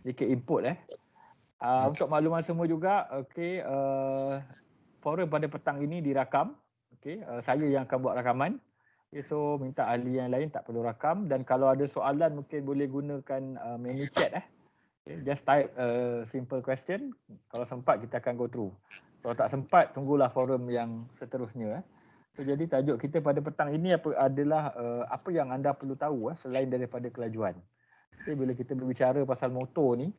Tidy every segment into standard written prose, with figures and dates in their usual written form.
sedikit input untuk makluman semua juga, okey, forum pada petang ini dirakam. Okey, saya yang akan buat rakaman. Okay, so minta ahli yang lain tak perlu rakam, dan kalau ada soalan mungkin boleh gunakan menu chat Okay, just type simple question. Kalau sempat kita akan go through. Kalau tak sempat, tunggulah forum yang seterusnya. So, jadi tajuk kita pada petang ini adalah apa yang anda perlu tahu selain daripada kelajuan. Okay, bila kita berbicara pasal motor ni,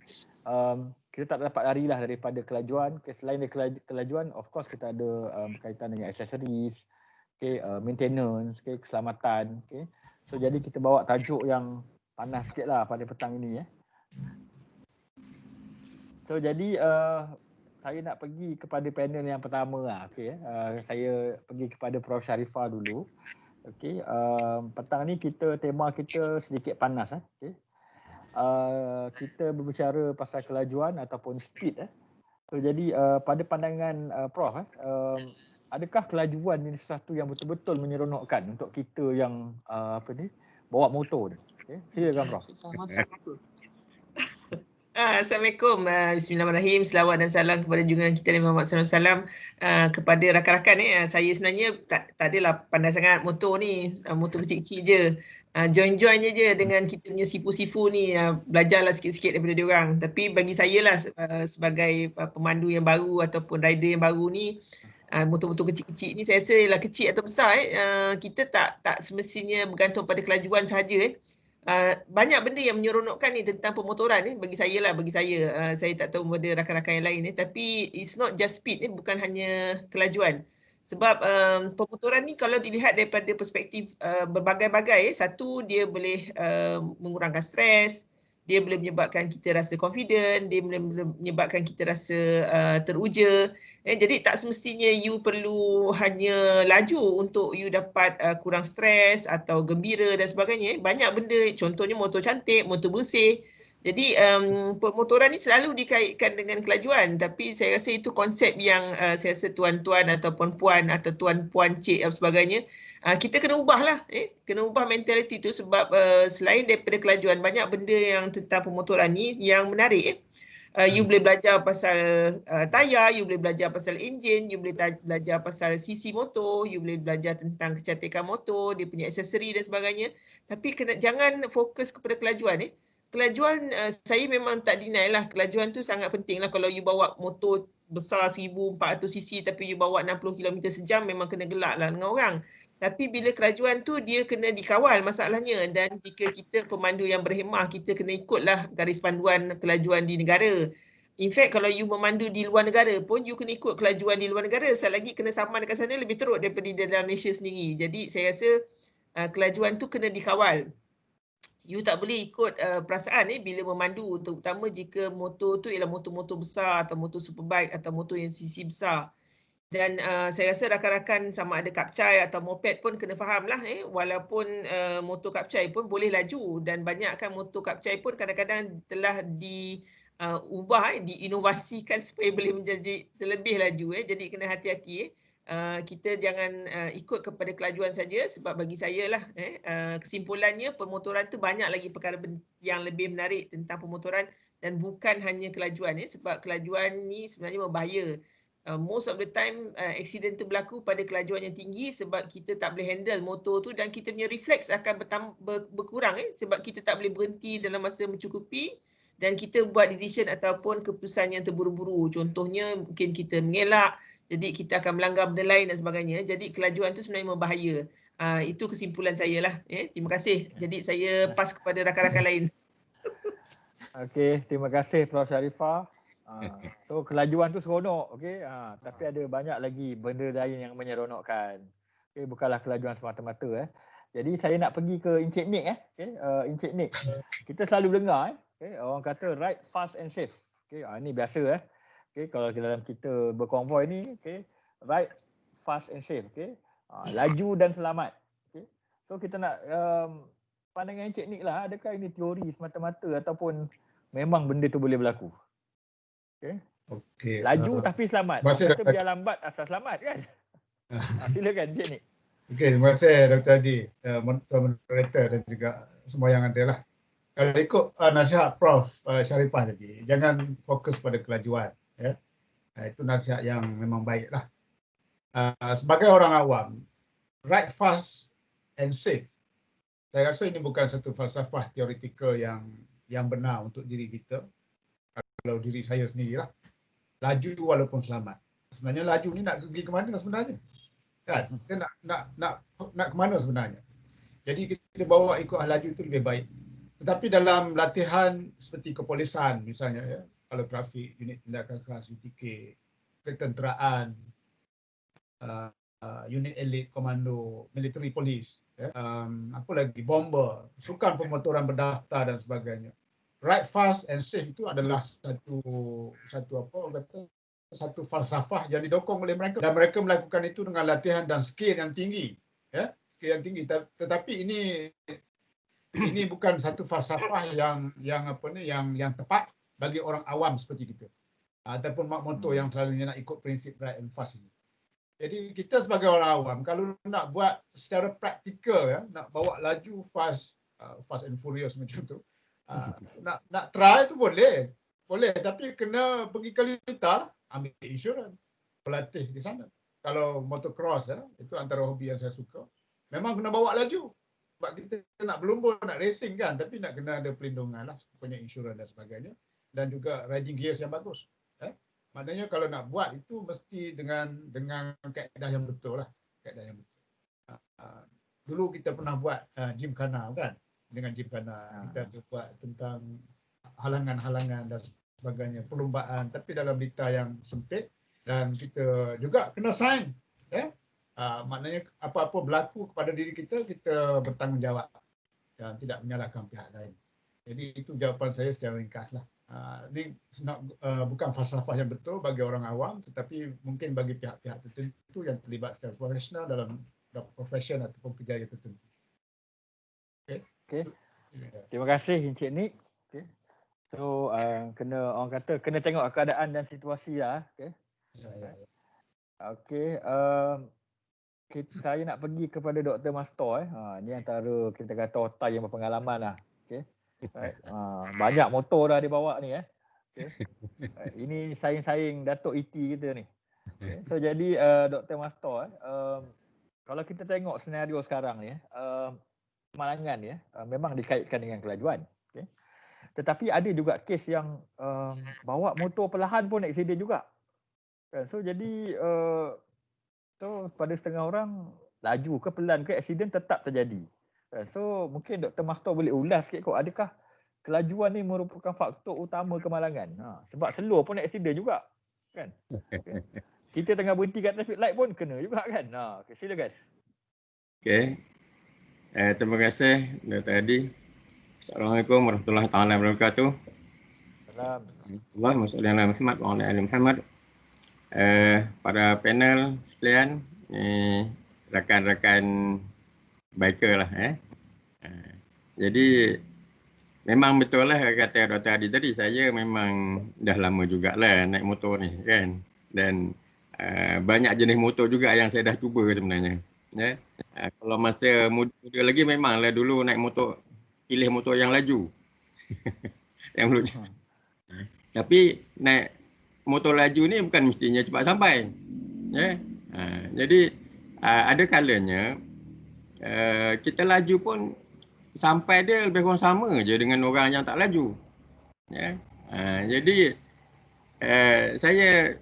kita tak dapat larilah daripada kelajuan. Okay, selain dari kelajuan, of course kita ada berkaitan dengan accessories, okay, maintenance, okay, keselamatan. Okay. So jadi kita bawa tajuk yang panas sikit lah pada petang ini. So jadi saya nak pergi kepada panel yang pertama lah. Okay, saya pergi kepada Prof Sharifah dulu. Okay, petang ni tema kita sedikit panas. Okay. Kita berbicara pasal kelajuan ataupun speed. So jadi pada pandangan Prof, adakah kelajuan ini sesuatu yang betul-betul menyeronokkan untuk kita yang bawa motor? Okay, silakan Prof. Assalamualaikum, bismillahirrahmanirrahim. Selawat dan salam kepada junjungan kita Nabi Muhammad SAW. Kepada rakan-rakan saya sebenarnya tak adalah pandai sangat motor ni, motor kecil-kecil je. Join-join je dengan kita punya sifu-sifu ni, belajarlah sikit-sikit daripada diorang. Tapi bagi saya lah sebagai pemandu yang baru ataupun rider yang baru ni, motor-motor kecil-kecil ni saya rasa ialah kecil atau besar, kita tak semestinya bergantung pada kelajuan sahaja. Banyak benda yang menyeronokkan ni tentang pemotoran bagi saya lah, saya tak tahu pada rakan-rakan yang lain tapi it's not just speed bukan hanya kelajuan. Sebab pemotoran ni kalau dilihat daripada perspektif berbagai-bagai, satu dia boleh mengurangkan stres, dia boleh menyebabkan kita rasa confident, dia boleh menyebabkan kita rasa teruja. Jadi tak semestinya you perlu hanya laju untuk you dapat kurang stres atau gembira dan sebagainya. Banyak benda, contohnya motor cantik, motor bersih. Jadi pemotoran ni selalu dikaitkan dengan kelajuan, tapi saya rasa itu konsep yang saya rasa tuan-tuan ataupun puan atau tuan-puan cik dan sebagainya, kita kena ubahlah, kena ubah mentaliti tu sebab selain daripada kelajuan, banyak benda yang tentang pemotoran ni yang menarik. You boleh belajar pasal tayar, you boleh belajar pasal enjin, you boleh belajar pasal sisi motor, you boleh belajar tentang kecantikan motor, dia punya aksesori dan sebagainya. Tapi jangan fokus kepada kelajuan. Kelajuan saya memang tak deny lah, kelajuan tu sangat penting lah. Kalau you bawa motor besar 1400cc tapi you bawa 60 km sejam, memang kena gelak lah dengan orang. Tapi bila kelajuan tu dia kena dikawal masalahnya, dan jika kita pemandu yang berhemah, kita kena ikutlah garis panduan kelajuan di negara. In fact, kalau you memandu di luar negara pun, you kena ikut kelajuan di luar negara. Selagi kena saman dekat sana lebih teruk daripada di dalam Malaysia sendiri. Jadi saya rasa kelajuan tu kena dikawal. You tak boleh ikut perasaan bila memandu, terutama jika motor tu ialah motor-motor besar atau motor superbike atau motor yang sisi besar. Dan saya rasa rakan-rakan sama ada kapcai atau moped pun kena faham lah, walaupun motor kapcai pun boleh laju, dan banyak kan motor kapcai pun kadang-kadang telah diubah, diinovasikan supaya boleh menjadi terlebih laju. Jadi kena hati-hati. Kita jangan ikut kepada kelajuan saja, sebab bagi saya lah kesimpulannya pemotoran tu banyak lagi perkara yang lebih menarik tentang pemotoran dan bukan hanya kelajuan, sebab kelajuan ni sebenarnya berbahaya. Most of the time accident tu berlaku pada kelajuan yang tinggi sebab kita tak boleh handle motor tu, dan kita punya refleks akan berkurang sebab kita tak boleh berhenti dalam masa mencukupi dan kita buat decision ataupun keputusan yang terburu-buru. Contohnya mungkin kita mengelak, jadi kita akan melanggar benda lain dan sebagainya. Jadi kelajuan tu sebenarnya berbahaya. Itu kesimpulan saya lah. Terima kasih. Jadi saya pass kepada rakan-rakan lain. Okey, terima kasih Prof Sharifah. So kelajuan tu seronok, okey. Tapi ada banyak lagi benda lain yang menyeronokkan. Okey, bukanlah kelajuan semata-mata. Jadi saya nak pergi ke Encik Nick. Okey, Encik Nick. Kita selalu dengar orang kata ride fast and safe. Okey, ini biasa Okey, kalau dalam kita berkonvoi ni, okey, ride fast and safe, okey. Laju dan selamat. Okey. So kita nak pandangan Encik Nick lah, adakah ini teori semata-mata ataupun memang benda tu boleh berlaku? Okey. Laju tapi selamat. Kata biar lambat asal selamat kan? Silakan Encik Nick. Okey, terima kasih Dr. Haji, moderator dan juga semua yang ada lah. Kalau ikut nasihat Prof Sharifah tadi, jangan fokus pada kelajuan. Ya. Itu nasihat yang memang baik lah. Sebagai orang awam, ride fast and safe. Saya rasa ini bukan satu falsafah teoretikal yang benar untuk diri kita. Kalau diri saya sendirilah, laju walaupun selamat. Sebenarnya laju ni nak pergi ke mana sebenarnya? Kan? Kita nak ke mana sebenarnya? Jadi kita bawa ikut laju itu lebih baik. Tetapi dalam latihan seperti kepolisan misalnya, ya, kalau trafik, unit tindakan khas, UTK, ketenteraan, unit elit, komando, military police, ya, apa lagi, bomber, sukan pemotoran berdaftar dan sebagainya. Ride fast and safe itu adalah satu falsafah yang didokong oleh mereka, dan mereka melakukan itu dengan latihan dan skill yang tinggi, ya, skill yang tinggi. Tetapi ini bukan satu falsafah yang tepat bagi orang awam seperti kita, ataupun mak motor yang selalunya nak ikut prinsip ride and fast ini. Jadi kita sebagai orang awam, kalau nak buat secara praktikal, ya, nak bawa laju fast and furious macam tu, nak try tu boleh, tapi kena pergi ke Litar, ambil insurans, berlatih di sana. Kalau motocross, ya, itu antara hobi yang saya suka, memang kena bawa laju. Sebab kita nak berlumba, nak racing kan, tapi nak kena ada perlindungan lah, punya insurans dan sebagainya, dan juga riding gears yang bagus. Maknanya kalau nak buat itu mesti dengan kaedah yang betul lah, kaedah yang betul. Dulu kita pernah buat gymkhana kan, dengan gymkhana kita buat tentang halangan-halangan dan sebagainya, perlumbaan, tapi dalam lita yang sempit, dan kita juga kena sign, ya. Maknanya apa-apa berlaku kepada diri kita, kita bertanggungjawab dan tidak menyalahkan pihak lain. Jadi itu jawapan saya secara ringkas lah. Ini bukan falsafah yang betul bagi orang awam, tetapi mungkin bagi pihak-pihak tertentu yang terlibat secara profesional dalam profesion ataupun kerjaya tertentu. Okay. Terima kasih Encik Nick. Okay. So orang kata kena tengok keadaan dan situasi lah. Okay. Okay. Saya nak pergi kepada Dr. Mastor. Ni antara kita kata otak yang berpengalaman lah. Okay. Right. Banyak motor dah dia bawa ni. Okay. Ini saing-saing Datuk ET kita ni. Okay. So jadi Dr. Mastor, kalau kita tengok senario sekarang ni, kemalangan memang dikaitkan dengan kelajuan. Okay. Tetapi ada juga kes yang bawa motor perlahan pun aksiden juga. So jadi so pada setengah orang laju ke pelan ke aksiden tetap terjadi. So mungkin Dr. Mastor boleh ulas sikit kot, adakah kelajuan ni merupakan faktor utama kemalangan? Sebab slow pun aksiden juga kan. Okay. Kita tengah berhenti kat traffic light pun kena juga kan. Okay, silakan. Okay. Terima kasih Dr. Adi. Assalamualaikum warahmatullahi wabarakatuh. Assalamualaikum warahmatullahi wabarakatuh. Para panel sekalian, rakan-rakan biker lah. Jadi memang betul lah kata Dr. Adi tadi, saya memang dah lama jugalah naik motor ni kan. Dan banyak jenis motor juga yang saya dah cuba sebenarnya. Ya. Kalau masa muda lagi memanglah dulu naik motor, pilih motor yang laju. Yang lucu. Tapi naik motor laju ni bukan mestinya cepat sampai. Ya. Jadi ada kalanya kita laju pun sampai dia lebih kurang sama je dengan orang yang tak laju. Ya. Jadi saya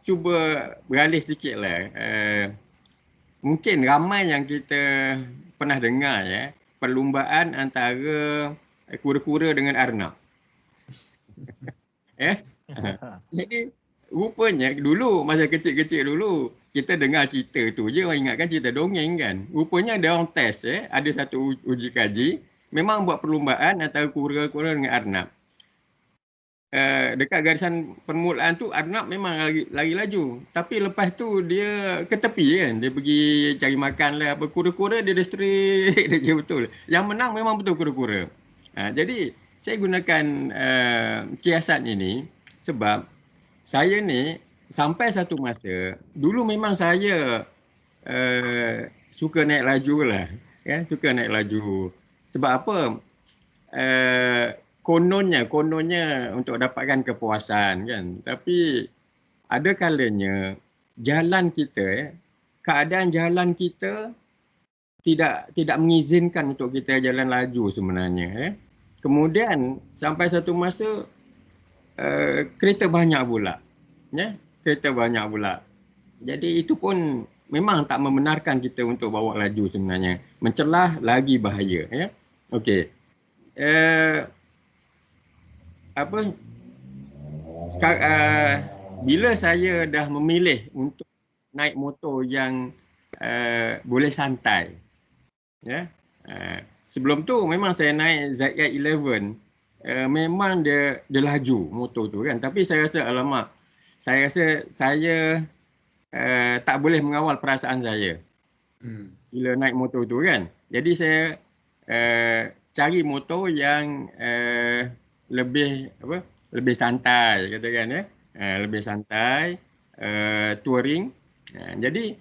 cuba beralih sikit lah. Mungkin ramai yang kita pernah dengar ya, perlumbaan antara kura-kura dengan arnab. Jadi rupanya dulu masa kecil-kecil dulu kita dengar cerita tu je, orang ingatkan cerita dongeng kan. Rupanya ada orang test ada satu uji kaji memang buat perlumbaan antara kura-kura dengan arnab. Dekat garisan permulaan tu arnab memang lari laju, tapi lepas tu dia ke tepi kan, dia pergi cari makan lah. Kura-kura dia straight dia betul. Yang menang memang betul kura-kura. Jadi saya gunakan kiasan ini sebab saya ni sampai satu masa dulu memang saya suka naik laju lah, ya, suka naik laju. Sebab apa? kononnya untuk dapatkan kepuasan kan. Tapi ada kalanya jalan kita, keadaan jalan kita tidak mengizinkan untuk kita jalan laju sebenarnya. Kemudian sampai satu masa kereta banyak pula. Kereta banyak pula. Jadi itu pun memang tak membenarkan kita untuk bawa laju sebenarnya. Mencelah lagi bahaya. Okey. Bila saya dah memilih untuk naik motor yang boleh santai, sebelum tu memang saya naik ZX11, memang dia laju motor tu kan. Tapi saya rasa alamak, saya tak boleh mengawal perasaan saya bila naik motor tu kan. Jadi saya cari motor yang lebih santai katakan lebih santai, touring. Jadi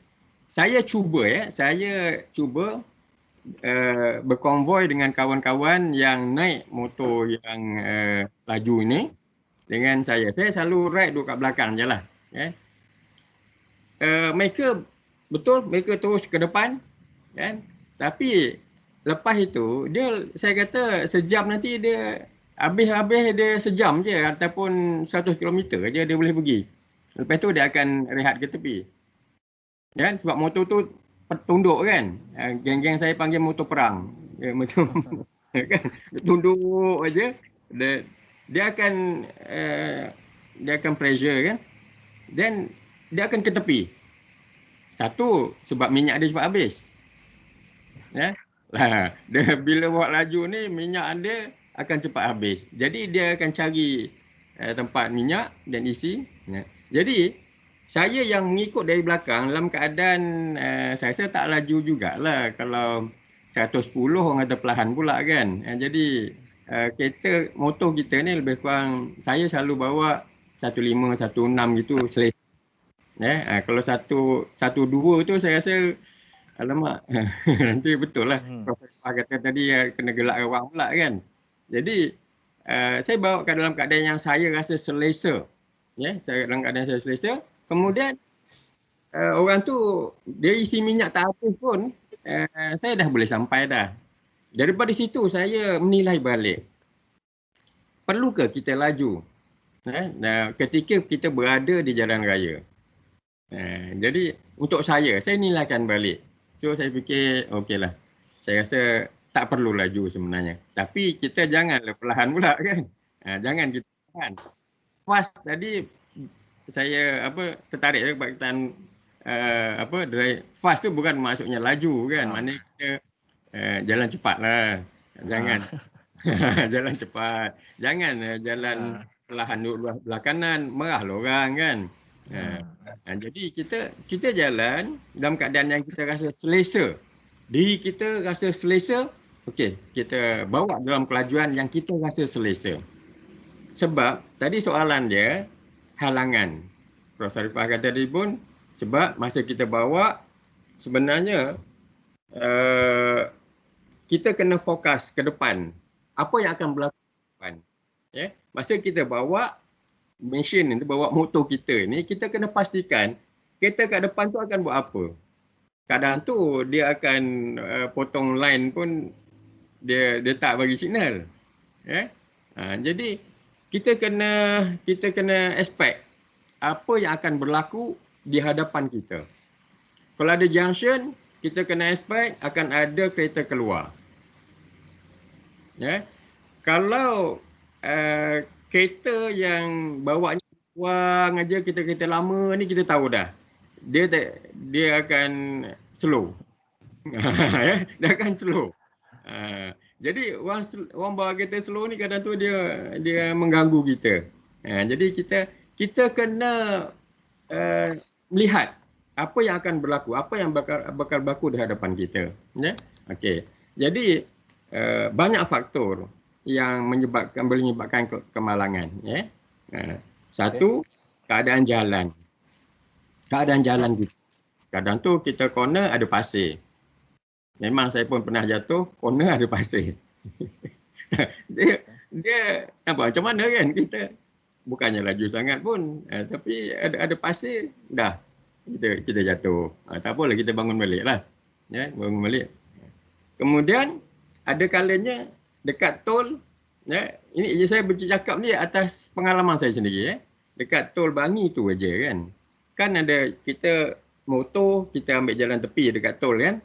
saya cuba berkonvoi dengan kawan-kawan yang naik motor yang laju ini dengan saya. Saya selalu ride duduk kat belakang je lah. Mereka terus ke depan kan. Tapi lepas itu saya kata sejam nanti dia habis dia sejam je ataupun 100 km je dia boleh pergi. Lepas tu dia akan rehat ke tepi. Kan sebab motor tu tunduk kan. Geng-geng saya panggil motor perang. Macam kan tunduk aja. Dia akan pressure kan. Then dia akan ke tepi. Satu sebab minyak dia cepat habis. Dia bila bawa laju ni minyak dia akan cepat habis. Jadi dia akan cari tempat minyak dan isi. Jadi saya yang mengikut dari belakang dalam keadaan saya rasa tak laju jugalah. Kalau 110 orang kata perlahan pula kan. Jadi kereta motor kita ni lebih kurang saya selalu bawa 15, 16 gitu selesa. Kalau 112 tu saya rasa alamak nanti betul lah Profesor kata tadi kena gelak orang pula kan. Jadi saya bawa ke dalam keadaan yang saya rasa selesa. Saya dalam keadaan saya selesa. Kemudian orang tu dia isi minyak tak habis pun saya dah boleh sampai dah. Daripada situ saya menilai balik. Perlukah kita laju? Ketika kita berada di jalan raya. Jadi untuk saya nilaikan balik. So saya fikir okeylah. Saya rasa tak perlu laju sebenarnya. Tapi kita janganlah perlahan pula kan. Jangan kita perlahan. Fast tadi saya tertarik perkataan fast tu bukan maksudnya laju kan. Maknanya kita jalan cepatlah. Jangan jalan cepat. Jangan jalan perlahan duduk belah kanan, merahlah orang kan. Jadi kita jalan dalam keadaan yang kita rasa selesa. Diri kita rasa selesa, okey, kita bawa dalam kelajuan yang kita rasa selesa. Sebab tadi soalan dia halangan. Prof. Sarifah kata tadi pun sebab masa kita bawa sebenarnya kita kena fokus ke depan. Apa yang akan berlaku ke depan. Masa kita bawa mesin ni, bawa motor kita ni, kita kena pastikan kereta kat depan tu akan buat apa. Kadang tu dia akan potong line pun dia tak bagi signal. Jadi kita kena expect apa yang akan berlaku di hadapan kita. Kalau ada junction, kita kena expect akan ada kereta keluar. Kalau kereta yang bawanya buang aja kereta lama ni kita tahu dah. Dia akan slow. Dia akan slow. Jadi orang bawa kereta slow ni kadang tu dia mengganggu kita. Jadi kita kena melihat apa yang akan berlaku, apa yang bakal berlaku di hadapan kita. Okey. Jadi banyak faktor yang boleh menyebabkan kemalangan. Satu, keadaan jalan. Keadaan jalan kita. Kadang tu kita corner ada pasir. Memang saya pun pernah jatuh, corner ada pasir. dia nampak macam mana kan, kita bukannya laju sangat pun, tapi ada pasir dah kita jatuh. Tak apalah, kita bangun balik lah. Ya, bangun balik. Kemudian ada kalanya dekat tol, ya, ini saya bercakap ni atas pengalaman saya sendiri, dekat tol Bangi tu aja kan. Kan ada kita motor, kita ambil jalan tepi dekat tol kan.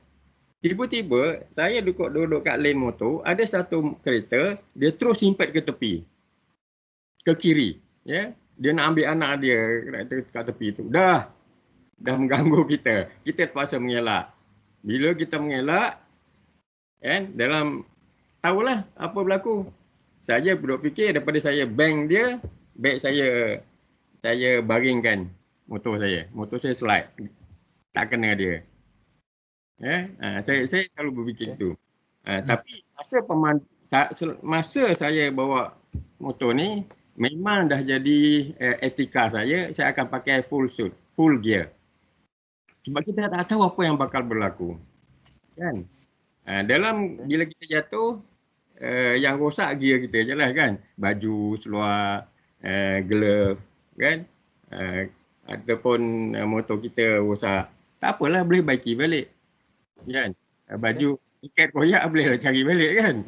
Tiba-tiba saya duduk kat lane motor, ada satu kereta, dia terus simpat ke tepi. Ke kiri, ya. Dia nak ambil anak dia kat tepi tu. Dah mengganggu kita. Kita terpaksa mengelak. Bila kita mengelak, kan, dalam tahulah apa berlaku. Saya duduk fikir daripada saya bank dia, baik saya baringkan motor saya. Motor saya slide. Tak kena dia. Ya, saya selalu berfikir itu. Tapi masa saya bawa motor ni, memang dah jadi etika saya akan pakai full suit, full gear. Sebab kita tak tahu apa yang bakal berlaku. Kan? Bila kita jatuh, yang rosak gear kita je lah kan. Baju, seluar, glove, kan? Ataupun motor kita rosak. Tak apalah, boleh baiki balik. Kan? Baju ikat koyak bolehlah cari balik kan.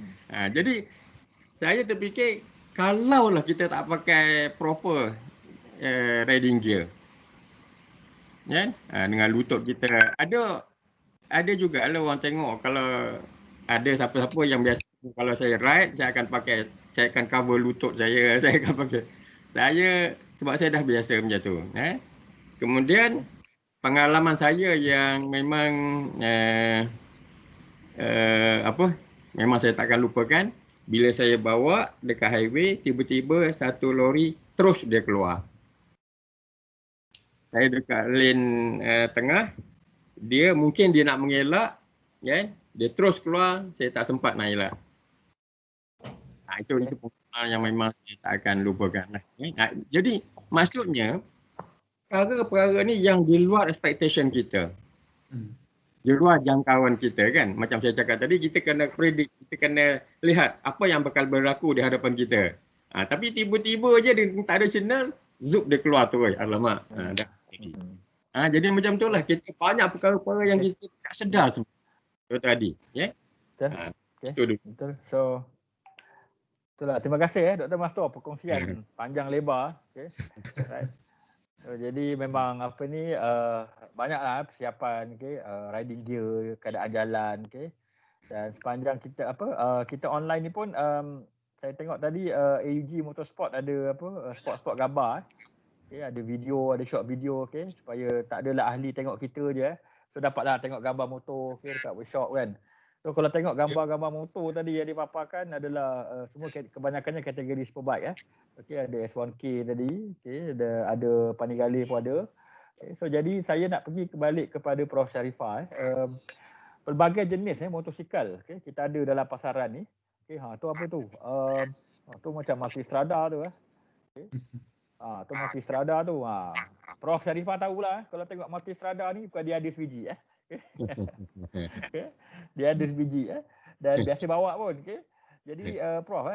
Jadi saya terfikir kalaulah kita tak pakai proper riding gear, kan, dengan lutut kita, ada juga lah orang tengok, kalau ada siapa-siapa yang biasa, kalau saya ride saya akan cover lutut saya akan pakai. Sebab saya dah biasa macam tu. Kemudian pengalaman saya yang memang memang saya takkan lupakan, bila saya bawa dekat highway, tiba-tiba satu lori terus dia keluar. Saya dekat lane tengah, mungkin dia nak mengelak, ya, dia terus keluar, saya tak sempat nak elak. Itu pengalaman yang memang saya tak akan lupakan. Jadi maksudnya perkara-perkara ni yang di luar expectation kita. Di luar jangkauan kita kan. Macam saya cakap tadi, kita kena predict, kita kena lihat apa yang bakal berlaku di hadapan kita. Tapi tiba-tiba je dia tak ada signal, zup dia keluar terus. Alamak. Jadi macam tu lah, kita banyak perkara-perkara yang kita tak sedar semua. Betul tadi. Yeah? Betul. Betul. So, itulah. Terima kasih Dr. Mastor perkongsian panjang lebar. Okay. Right. Jadi memang banyaklah persiapan, riding gear, keadaan jalan, dan sepanjang kita online ni pun saya tengok tadi AUG Motorsport ada sport gambar, ada video, ada short video, supaya tak adalah ahli tengok kita je, so dapatlah tengok gambar motor dekat workshop kan. So kalau tengok gambar-gambar motor tadi yang dipaparkan adalah semua kebanyakannya kategori superbike ada S1K tadi, ada Panigale pun ada. So jadi saya nak pergi balik kepada Prof Sharifah. Pelbagai jenis motosikal kita ada dalam pasaran ni. Tu apa tu? Tu macam Multistrada tu tu Multistrada tu. Prof Sharifah tahulah kalau tengok Multistrada ni bukan dia ada sebiji dia ada sebiji dan biasa bawa pun. Jadi Prof,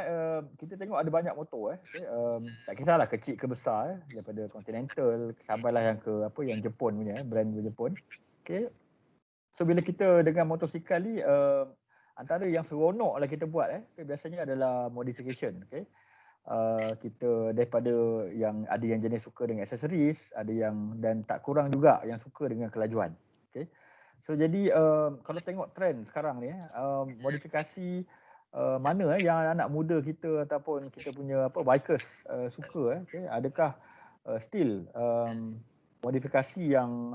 kita tengok ada banyak motor tak kisahlah kecil ke besar, daripada Continental sampailah yang ke yang Jepun punya, brand Jepun. So bila kita dengan motosikal ni antara yang seronoklah kita buat biasanya adalah modification. Kita daripada yang ada yang jenis suka dengan aksesoris, ada yang dan tak kurang juga yang suka dengan kelajuan. So jadi kalau tengok trend sekarang ni modifikasi mana yang anak muda kita ataupun kita punya bikers suka adakah still modifikasi yang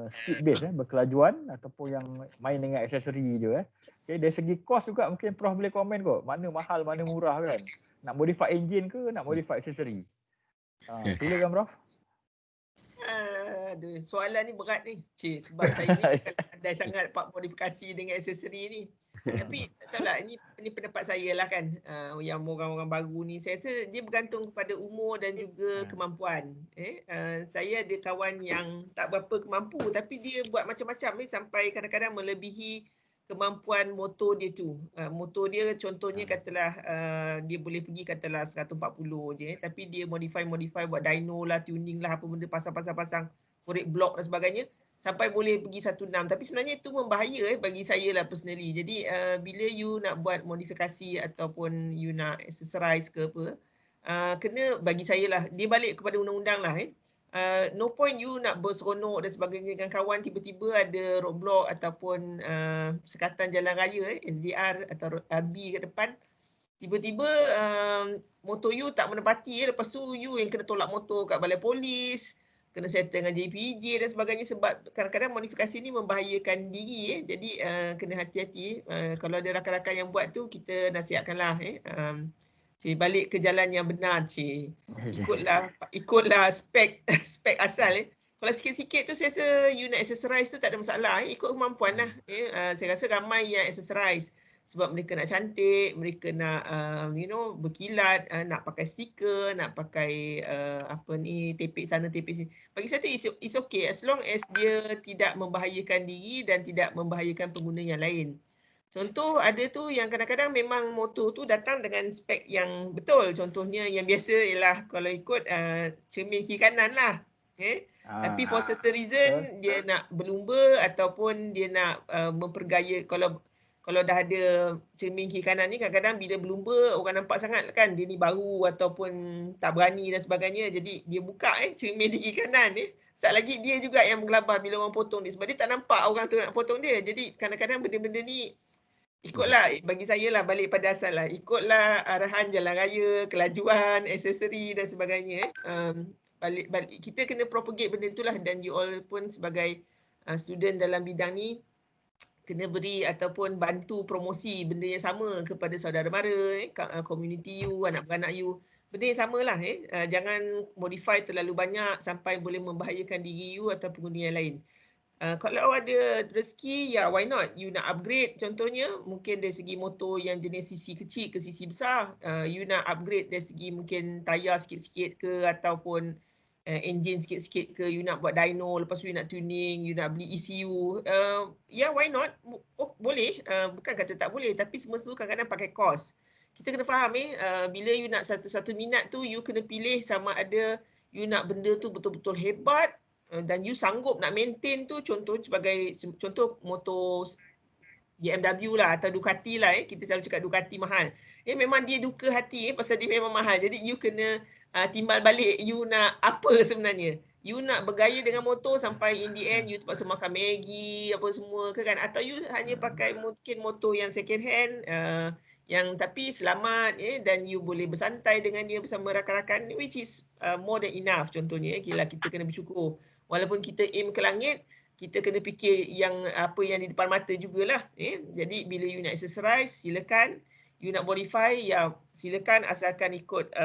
speed base berkelajuan ataupun yang main dengan aksesori je dari segi kos juga mungkin Prof boleh komen kot, mana mahal mana murah kan, nak modify engine ke nak modify aksesori. Silakan Prof. Soalan ni berat ni. Sebab saya ni pandai sangat part modifikasi dengan aksesori ni. Tapi tak tahulah, ini pendapat saya lah kan. Yang orang-orang baru ni, saya rasa dia bergantung kepada umur dan juga kemampuan. Saya ada kawan yang tak berapa mampu tapi dia buat macam-macam sampai kadang-kadang melebihi kemampuan motor dia tu. Motor dia contohnya katalah dia boleh pergi katalah 140 je, tapi dia modify buat dyno lah, tuning lah, apa benda, pasang korek blok dan sebagainya sampai boleh pergi 16. Tapi sebenarnya itu membahaya bagi saya lah personally. Jadi bila you nak buat modifikasi ataupun you nak accessorize ke apa, kena, bagi saya lah, dia balik kepada undang-undang lah. No point you nak berseronok dan sebagainya dengan kawan, tiba-tiba ada roadblock ataupun sekatan jalan raya, SDR atau RB kat depan, tiba-tiba motor you tak menepati, lepas tu you yang kena tolak motor kat balai polis, kena settle dengan JPJ dan sebagainya, sebab kadang-kadang modifikasi ni membahayakan diri. Jadi kena hati-hati. Kalau ada rakan-rakan yang buat tu, kita nasihatkanlah balik ke jalan yang benar, ikutlah spek asal. Kalau sikit-sikit tu saya rasa you nak accessorize tu tak ada masalah, ikut kemampuan lah. Saya rasa ramai yang accessorize sebab mereka nak cantik, mereka nak berkilat, nak pakai stiker, nak pakai tepek sana tepek sini. Bagi saya tu it's okay as long as dia tidak membahayakan diri dan tidak membahayakan pengguna yang lain. Contoh ada tu yang kadang-kadang memang motor tu datang dengan spek yang betul. Contohnya yang biasa ialah kalau ikut cermin kiri kanan lah. Tapi for certain reason dia nak berlumba ataupun dia nak mempergaya. Kalau dah ada cermin kiri kanan ni, kadang-kadang bila berlumba orang nampak sangat kan dia ni baru ataupun tak berani dan sebagainya. Jadi dia buka cermin di kiri kanan ni. Sekejap lagi dia juga yang menggelabah bila orang potong dia sebab dia tak nampak orang tu nak potong dia. Jadi kadang-kadang benda-benda ni ikutlah, bagi saya lah, balik pada asal lah. Ikutlah arahan jalan raya, kelajuan, aksesori dan sebagainya. Balik kita kena propagate benda itulah, dan you all pun sebagai student dalam bidang ni kena beri ataupun bantu promosi benda yang sama kepada saudara mara, community you, anak-anak you. Benda yang samalah. Jangan modify terlalu banyak sampai boleh membahayakan diri you atau pengguna yang lain. Kalau ada rezeki, ya why not? You nak upgrade contohnya, mungkin dari segi motor yang jenis cc kecil ke cc besar, you nak upgrade dari segi mungkin tayar sikit-sikit ke ataupun engine sikit-sikit ke, you nak buat dyno, lepas tu you nak tuning, you nak beli ECU, ya why not? Boleh, bukan kata tak boleh, tapi semua kadang-kadang pakai cost. Kita kena faham bila you nak satu minat tu, you kena pilih sama ada you nak benda tu betul-betul hebat dan you sanggup nak maintain tu. Contoh motor BMW lah atau Ducati lah, kita selalu cakap Ducati mahal. Memang dia duka hati pasal dia memang mahal. Jadi you kena timbal balik you nak apa sebenarnya. You nak bergaya dengan motor sampai in the end you terpaksa makan Maggi apa semua ke kan, atau you hanya pakai mungkin motor yang second hand yang tapi selamat dan you boleh bersantai dengan dia bersama rakan-rakan, which is more than enough. Contohnya kita kena bersyukur. Walaupun kita aim ke langit, kita kena fikir yang apa yang di depan mata jugalah. Jadi bila you nak accessorize, silakan. You nak modify, ya silakan, asalkan ikut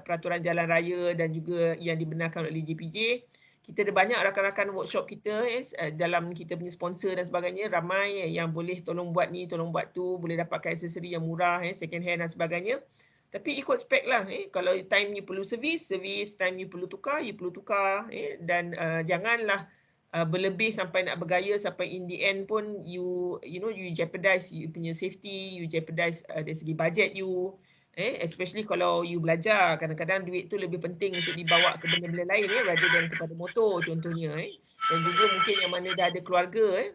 peraturan jalan raya dan juga yang dibenarkan oleh JPJ. Kita ada banyak rakan-rakan workshop kita dalam kita punya sponsor dan sebagainya, ramai yang boleh tolong buat ni, tolong buat tu, boleh dapatkan aksesori yang murah, second hand dan sebagainya. Tapi ikut spek lah. Kalau time you perlu servis, time you perlu tukar, dan janganlah berlebih sampai nak bergaya sampai in the end pun you jeopardize you punya safety, you jeopardize dari segi budget you. Especially kalau you belajar, kadang-kadang duit tu lebih penting untuk dibawa ke benda-benda lain rather than kepada motor contohnya. Dan juga mungkin yang mana dah ada keluarga,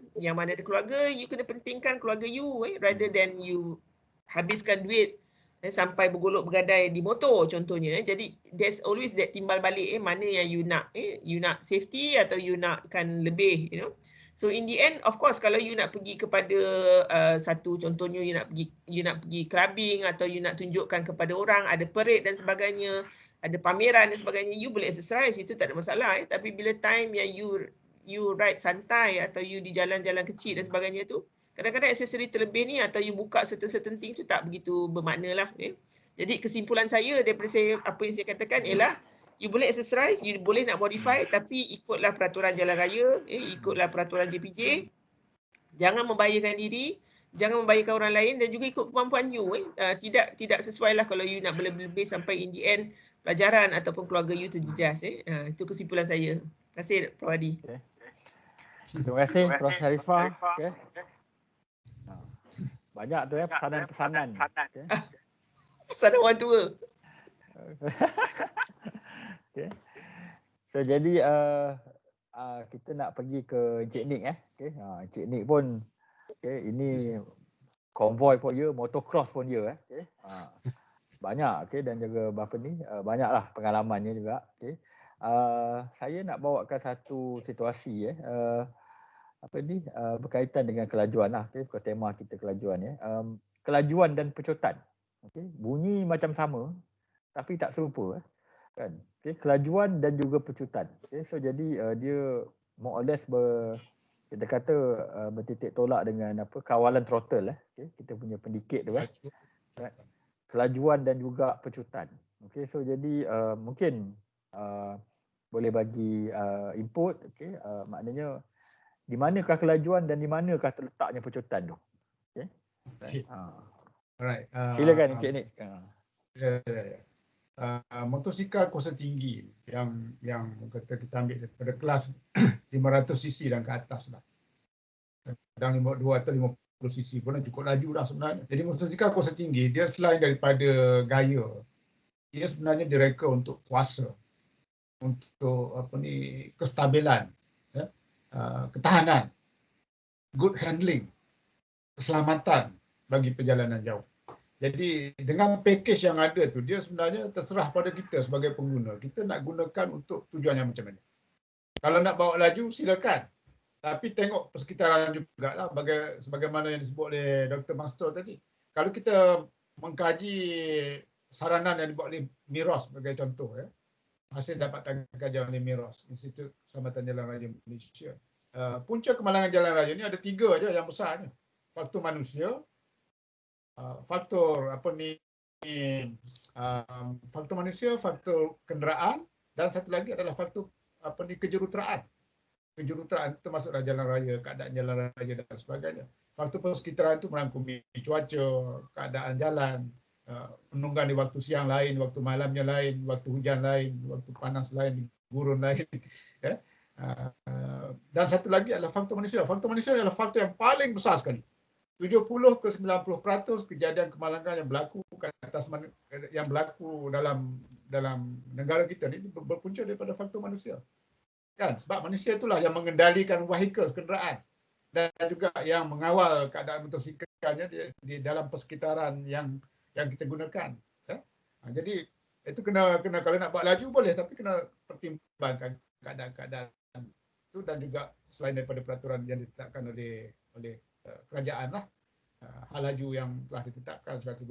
you kena pentingkan keluarga you rather than you habiskan duit sampai bergolok bergadai di motor contohnya. Jadi there's always that timbal balik mana yang you nak safety atau you nakkan lebih, So in the end, of course, kalau you nak pergi kepada satu contohnya you nak pergi clubbing atau you nak tunjukkan kepada orang, ada parade dan sebagainya, ada pameran dan sebagainya, you boleh exercise, itu tak ada masalah. Tapi bila time yang you ride santai atau you di jalan-jalan kecil dan sebagainya tu, kadang-kadang aksesori terlebih ni atau you buka certain thing tu tak begitu bermakna lah. Jadi kesimpulan saya daripada apa yang saya katakan ialah you boleh accessorize, you boleh nak modify, tapi ikutlah peraturan jalan raya, ikutlah peraturan JPJ. Jangan membahayakan diri, jangan membahayakan orang lain dan juga ikut kemampuan you. Tidak sesuai lah kalau you nak berlebih sampai in the end pelajaran ataupun keluarga you terjejas. Itu kesimpulan saya. Terima kasih Prof. Hadi. Terima kasih Prof. Sharifah. Banyak tu pesanan-pesanan. Okay. Pesan orang tua. Okay. So jadi kita nak pergi ke Encik Nick Okay. Encik Nick pun ini konvoi pun ya, motocross pun ya Okay. Banyak dan juga bapa ni banyaklah pengalamannya juga saya nak bawakan satu situasi berkaitan dengan kelajuan bukan tema kita kelajuan kelajuan dan pecutan bunyi macam sama tapi tak serupa kan kelajuan dan juga pecutan so jadi dia more or less kita kata bertitik tolak dengan kawalan throttle kita punya pendikit tu kelajuan dan juga pecutan. So jadi mungkin boleh bagi input maknanya di manakah kelajuan dan di manakah terletaknya pecutan tu. Alright. Silakan Encik Nick. Motosikal kuasa tinggi yang kita ambil daripada kelas 500cc dan ke atas lah. Kadang 52 atau 50 cc pun cukup laju dah sebenarnya. Jadi motosikal kuasa tinggi dia selain daripada gaya, dia sebenarnya direka untuk kuasa, untuk kestabilan, ketahanan, good handling, keselamatan bagi perjalanan jauh. Jadi dengan package yang ada tu dia sebenarnya terserah pada kita sebagai pengguna. Kita nak gunakan untuk tujuan yang macam mana. Kalau nak bawa laju silakan. Tapi tengok persekitaran jugalah sebagaimana yang disebut oleh Dr. Mastor tadi. Kalau kita mengkaji saranan yang dibuat oleh MIROS sebagai contoh hasil dapatan kajian oleh MIROS, Institut Keselamatan Jalan Raya Malaysia. Punca kemalangan jalan raya ni ada 3 aja yang besarnya. Faktor manusia, faktor faktor kenderaan dan satu lagi adalah faktor kejuruteraan. Kejuruteraan termasuklah jalan raya, keadaan jalan raya dan sebagainya. Faktor persekitaran itu merangkumi cuaca, keadaan jalan, penunggang di waktu siang lain, waktu malamnya lain, waktu hujan lain, waktu panas lain, gurun lain. Dan satu lagi adalah faktor manusia. Faktor manusia adalah faktor yang paling besar sekali. 70 ke 90% kejadian kemalangan yang berlaku dalam negara kita ni berpunca daripada faktor manusia. Kan? Sebab manusia itulah yang mengendalikan vehicle kenderaan dan juga yang mengawal keadaan motosikalnya di dalam persekitaran yang kita gunakan. Jadi itu kena kalau nak buat laju boleh tapi kena pertimbangkan keadaan-keadaan itu dan juga selain daripada peraturan yang ditetapkan oleh kerajaan lah. Hal laju yang telah ditetapkan 120.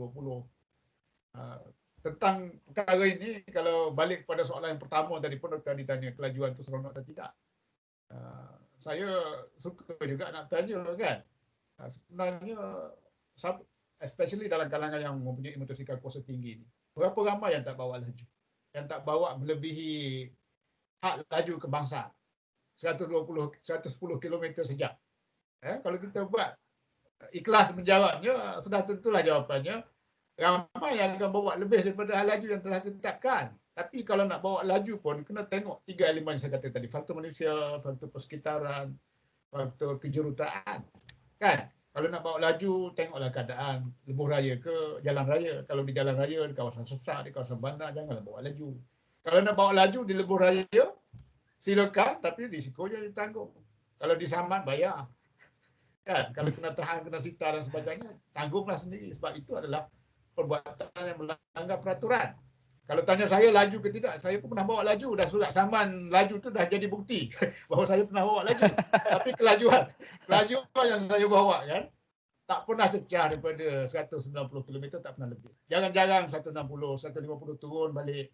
Tentang perkara ini, kalau balik kepada soalan yang pertama tadi pun Dr. ditanya kelajuan itu seronok atau tidak. Saya suka juga nak tanya kan. Sebenarnya especially dalam kalangan yang mempunyai motosikal kuasa tinggi ni, berapa ramai yang tak bawa laju? Yang tak bawa melebihi had laju kebangsaan 110 km sejam. Kalau kita buat ikhlas menjawabnya, sudah tentulah jawapannya ramai yang akan bawa lebih daripada hal laju yang telah ditetapkan. Tapi kalau nak bawa laju pun kena tengok 3 elemen yang saya kata tadi, faktor manusia, faktor persekitaran, faktor kejuruteraan. Kan? Kalau nak bawa laju, tengoklah keadaan lebuh raya ke jalan raya. Kalau di jalan raya, di kawasan sesak, di kawasan bandar, janganlah bawa laju. Kalau nak bawa laju di lebuh raya, silakan, tapi risikonya ditanggung. Kalau disambat, bayar. Kan? Kalau kena tahan, kena sita dan sebagainya, tanggunglah sendiri. Sebab itu adalah perbuatan yang melanggar peraturan. Kalau tanya saya laju ke tidak, saya pun pernah bawa laju dan surat saman laju tu dah jadi bukti bahawa saya pernah bawa laju. Tapi kelajuan yang saya bawa kan, tak pernah cecah daripada 190 km, tak pernah lebih. Jarang-jarang 160, 150 turun balik.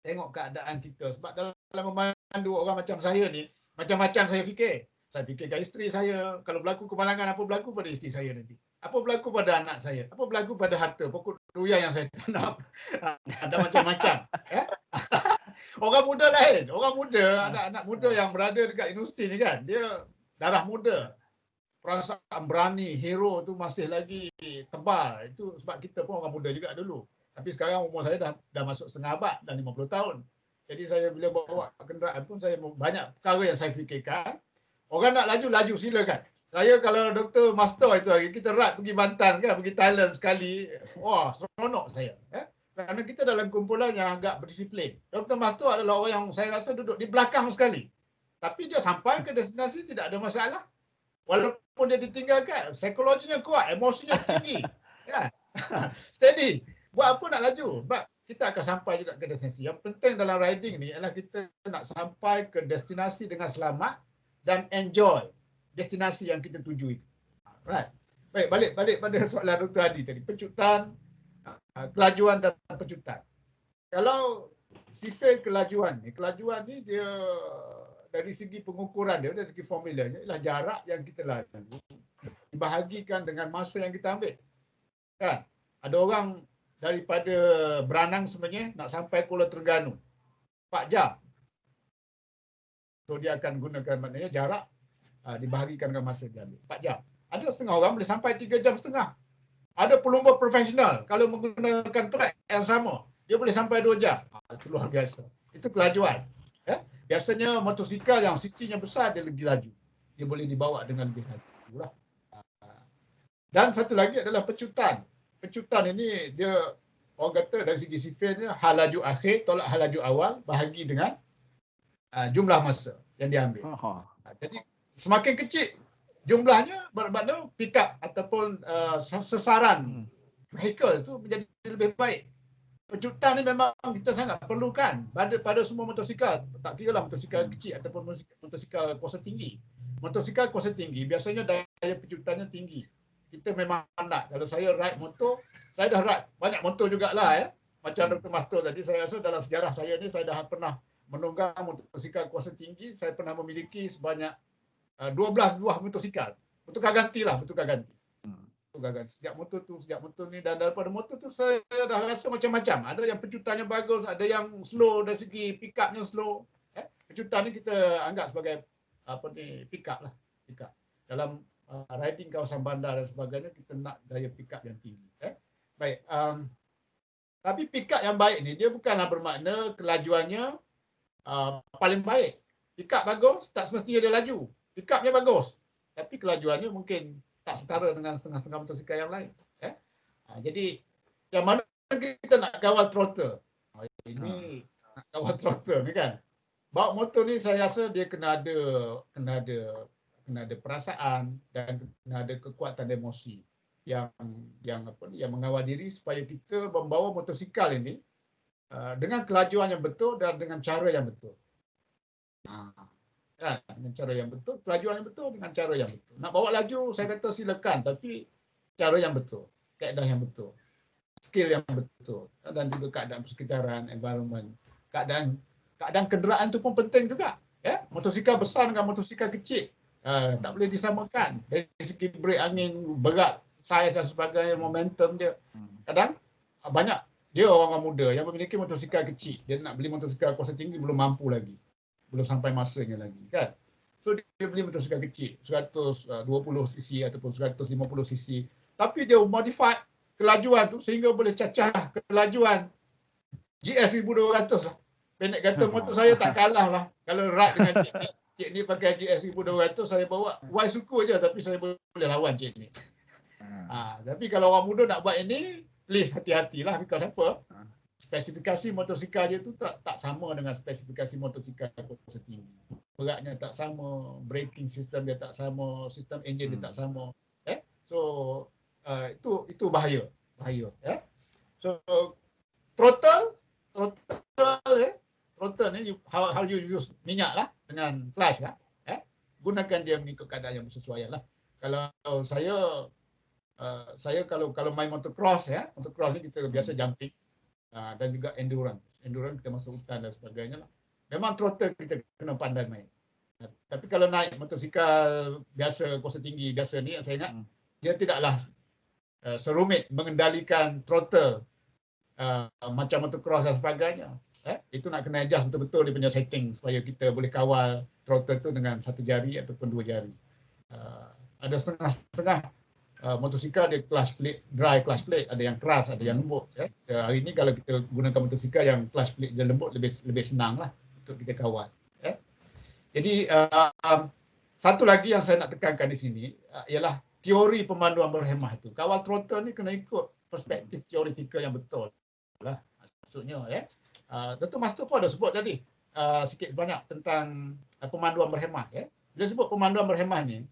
Tengok keadaan kita. Sebab dalam memandu orang macam saya ni, macam-macam saya fikir. Saya fikirkan isteri saya. Kalau berlaku kemalangan, apa berlaku pada isteri saya nanti? Apa berlaku pada anak saya? Apa berlaku pada harta, pokok durian yang saya tanam? Ada macam-macam. Orang muda lain. Orang muda, anak-anak muda yang berada dekat universiti ni kan, dia darah muda. Perasaan berani, hero tu masih lagi tebal. Itu sebab kita pun orang muda juga dulu. Tapi sekarang umur saya dah masuk setengah abad, dah 50 tahun. Jadi saya bila bawa kenderaan pun saya banyak perkara yang saya fikirkan. Orang nak laju, silakan. Saya kalau Dr. Master itu hari kita ride pergi Bantan kan, pergi Thailand sekali. Wah, seronok saya. Kerana kita dalam kumpulan yang agak berdisiplin. Dr. Master adalah orang yang saya rasa duduk di belakang sekali. Tapi dia sampai ke destinasi tidak ada masalah. Walaupun dia ditinggalkan, psikologinya kuat, emosinya tinggi. Ya. Steady. Buat apa nak laju? Sebab kita akan sampai juga ke destinasi. Yang penting dalam riding ni adalah kita nak sampai ke destinasi dengan selamat dan enjoy destinasi yang kita tuju itu. Right. Baik, balik pada soalan Dr. Hadi tadi. Pencutan, kelajuan dan pencutan. Kalau sifil kelajuan ni dia dari segi pengukuran dia, dari segi formulanya ialah jarak yang kita laju dibahagikan dengan masa yang kita ambil. Kan? Ada orang daripada Branang sebenarnya nak sampai Kuala Terengganu 4 jam. So dia akan gunakan maknanya jarak dibahagikan dengan masa dia ambil 4 jam. Ada setengah orang boleh sampai 3 jam setengah. Ada pelumba profesional kalau menggunakan trek yang sama, dia boleh sampai 2 jam. Itu luar biasa. Itu kelajuan. Biasanya motosikal yang sisinya besar dia lebih laju. Dia boleh dibawa dengan lebih laju. Dan satu lagi adalah pencutan. Pencutan ini dia orang kata dari segi sifilnya hal laju akhir tolak hal laju awal bahagi dengan jumlah masa yang diambil. Jadi semakin kecil jumlahnya bermakna pick up ataupun sasaran vehicle itu menjadi lebih baik. Pencutan ni memang kita sangat perlukan pada semua motosikal. Tak kira lah motosikal kecil ataupun motosikal kuasa tinggi. Motosikal kuasa tinggi biasanya daya pencutannya tinggi. Kita memang nak, kalau saya ride motor, saya dah ride banyak motor jugalah ya. Macam Dr. Master tadi, saya rasa dalam sejarah saya ni saya dah pernah menunggang motosikal kuasa tinggi. Saya pernah memiliki sebanyak 12 buah motosikal. Bertukar ganti. Bertukar ganti. Setiap motor ni, dan daripada motor tu saya dah rasa macam-macam. Ada yang pencutannya bagus, ada yang slow dari segi pick up-nya slow. Pencutan ni kita anggap sebagai pick up lah. Pick up. Dalam riding kawasan bandar dan sebagainya, kita nak daya pick up yang tinggi. Baik. Tapi pick up yang baik ni, dia bukanlah bermakna kelajuannya paling baik. Pick up bagus, tak semestinya dia laju. Pick up-nya bagus, tapi kelajuannya mungkin tak setara dengan setengah-setengah motosikal yang lain. Jadi, yang mana kita nak kawal throttle? Ini nak kawal throttle ni kan. Bawa motor ni saya rasa dia kena ada perasaan dan kena ada kekuatan emosi yang mengawal diri supaya kita membawa motosikal ini dengan kelajuan yang betul dan dengan cara yang betul. Dengan cara yang betul, kelajuan yang betul dengan cara yang betul. Nak bawa laju saya kata silakan, tapi cara yang betul, kaedah yang betul, skill yang betul, dan juga keadaan persekitaran, environment, keadaan kenderaan tu pun penting juga. Motosikal besar dengan motosikal kecil tak boleh disamakan dari segi brake angin, berat, saiz dan sebagainya, momentum dia. Kadang banyak dia orang muda yang memiliki motosikal kecil, dia nak beli motosikal kuasa tinggi belum mampu lagi, belum sampai masanya lagi kan. So dia beli motosikal kecil 120 cc ataupun 150 cc, tapi dia modify kelajuan tu sehingga boleh cacah kelajuan GS 1200 lah. Pendek kata motor saya tak kalah lah kalau ride dengan Cik ni pakai GS 1200, saya bawa Y suku je tapi saya boleh lawan Cik ni. Tapi kalau orang muda nak buat ini, please hati-hatilah, because apa? Spesifikasi motosikal dia tu tak sama dengan spesifikasi motosikal kuasa tinggi. Beratnya tak sama, braking system dia tak sama, sistem enjin dia tak sama. So itu bahaya. So throttle ni how you use minyak lah dengan clutch lah. Gunakan dia mengikut keadaan yang bersesuaian lah. Kalau saya kalau main motocross motocross ni kita biasa jumping dan juga endurance kita masuk hutan dan sebagainya lah. Memang throttle kita kena pandai main. Tapi kalau naik motosikal biasa kuasa tinggi biasa ni, saya ingat dia tidaklah serumit mengendalikan throttle macam motocross dan sebagainya. Itu nak kena adjust betul-betul dia punya setting supaya kita boleh kawal throttle tu dengan satu jari ataupun dua jari. Ada setengah-setengah motosikal dia clutch plate, dry clutch plate, ada yang keras, ada yang lembut. Hari ini kalau kita gunakan motosikal yang clutch plate dia lembut, lebih senang lah untuk kita kawal. Jadi satu lagi yang saya nak tekankan di sini ialah teori pemanduan berhemah itu. Kawal throttle ni kena ikut perspektif teoretikal yang betul lah. Maksudnya Dr. Master pun ada sebut tadi sikit banyak tentang pemanduan berhemah. Dia sebut pemanduan berhemah ni,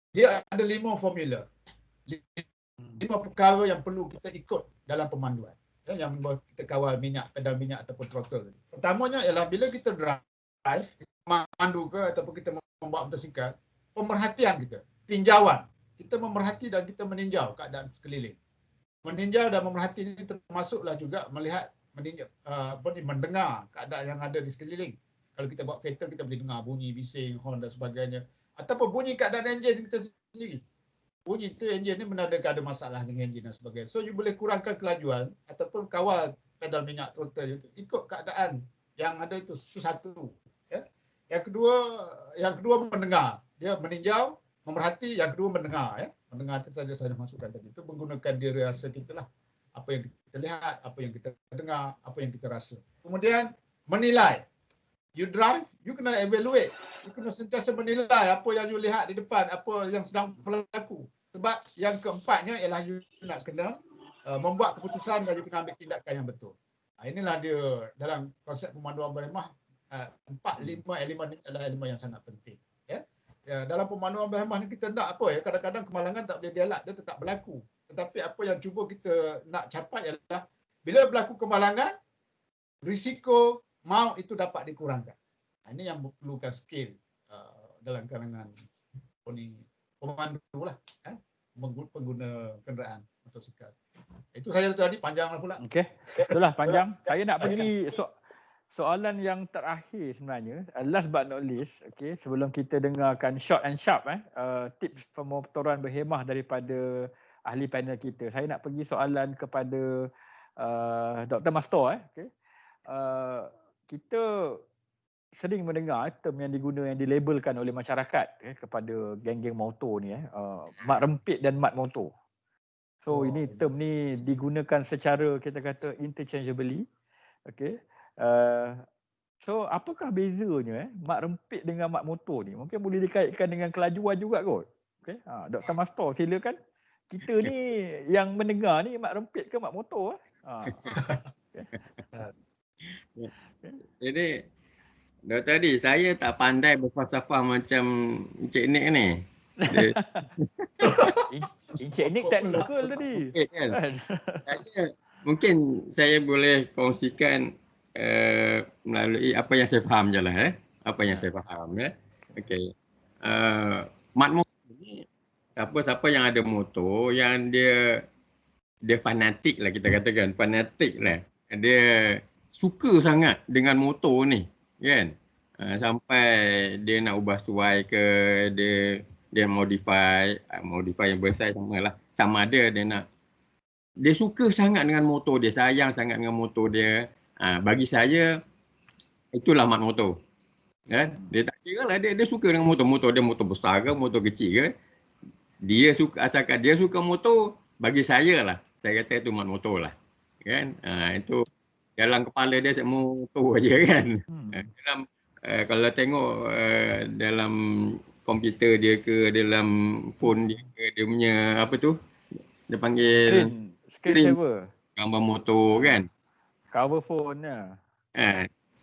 dia ada 5 formula. 5 perkara yang perlu kita ikut dalam pemanduan. Yang kita kawal minyak, pedal minyak ataupun throttle. Pertamanya ialah bila kita drive, memandu ke ataupun kita membawa motosikal, pemerhatian kita, tinjauan. Kita memerhati dan kita meninjau keadaan sekeliling. Meninjau dan memerhati ini termasuklah juga melihat, mendengar keadaan yang ada di sekeliling. Kalau kita bawa kereta, kita boleh dengar bunyi, bising, horn dan sebagainya. Ataupun bunyi keadaan enjin kita sendiri. Bunyi itu enjin ni menandakan ada masalah dengan enjin dan sebagainya. So, you boleh kurangkan kelajuan ataupun kawal pedal minyak throttle itu ikut keadaan yang ada itu satu. Yang kedua mendengar. Dia meninjau, memerhati. Yang kedua mendengar. Mendengar itu saja saya masukkan tadi. Itu menggunakan diri rasa kita lah. Apa yang kita lihat, apa yang kita dengar, apa yang kita rasa. Kemudian menilai. You drive, you kena evaluate. You kena sentiasa menilai apa yang you lihat di depan, apa yang sedang berlaku. Sebab yang keempatnya ialah you nak kena membuat keputusan dan you kena ambil tindakan yang betul. Inilah dia dalam konsep pemanduan berhemah. 4-5 elemen ini adalah elemen yang sangat penting. Dalam pemanduan berhemah ni kita nak apa kadang-kadang kemalangan tak boleh dielak, dia tetap berlaku. Tetapi apa yang cuba kita nak capai ialah bila berlaku kemalangan, risiko maut itu dapat dikurangkan. Ini yang memerlukan skill dalam kalangan pemandu lah, pengguna kenderaan motosikal. Itu saya tadi panjang lah pula. Okey, itulah panjang. Saya nak pergi soalan yang terakhir sebenarnya, last but not least, okay, sebelum kita dengarkan short and sharp tips pemotoran berhemah daripada ahli panel kita. Saya nak pergi soalan kepada Dr. Mastor. Okay. Kita sering mendengar term yang dilabelkan oleh masyarakat kepada geng-geng motor ni, mat rempit dan mat motor. So ini term ni digunakan secara kita kata interchangeably. Okay. So apakah bezanya mat rempit dengan mat motor ni? Mungkin boleh dikaitkan dengan kelajuan juga kot. Okay. Dr. Mastor silakan. Kita ni yang mendengar ni mat rempit ke mat motor? Jadi tadi saya tak pandai berfalsafah macam Encik Nick ni. Encik Nick teknikal tadi. Mungkin saya boleh kongsikan melalui apa yang saya faham je lah. Apa yang saya faham. Okey. Mat motor ni siapa-siapa yang ada motor yang dia fanatik lah, kita katakan fanatik lah. Dia suka sangat dengan motor ni, kan? Sampai dia nak ubah suai ke, dia modify yang besar sama ada dia suka sangat dengan motor dia, sayang sangat dengan motor dia. Bagi saya itulah mat motor. Dia tak kira lah, dia suka dengan motor dia, motor besar ke, motor kecil ke. Dia suka, asalkan dia suka motor, bagi saya lah, saya kata itu mat motor lah. Kan? Itu dalam kepala dia semua motor aja kan. Dalam kalau tengok dalam komputer dia ke, dalam phone dia ke, dia punya apa tu? Dia panggil screen saver. Gambar motor kan. Cover phone ya.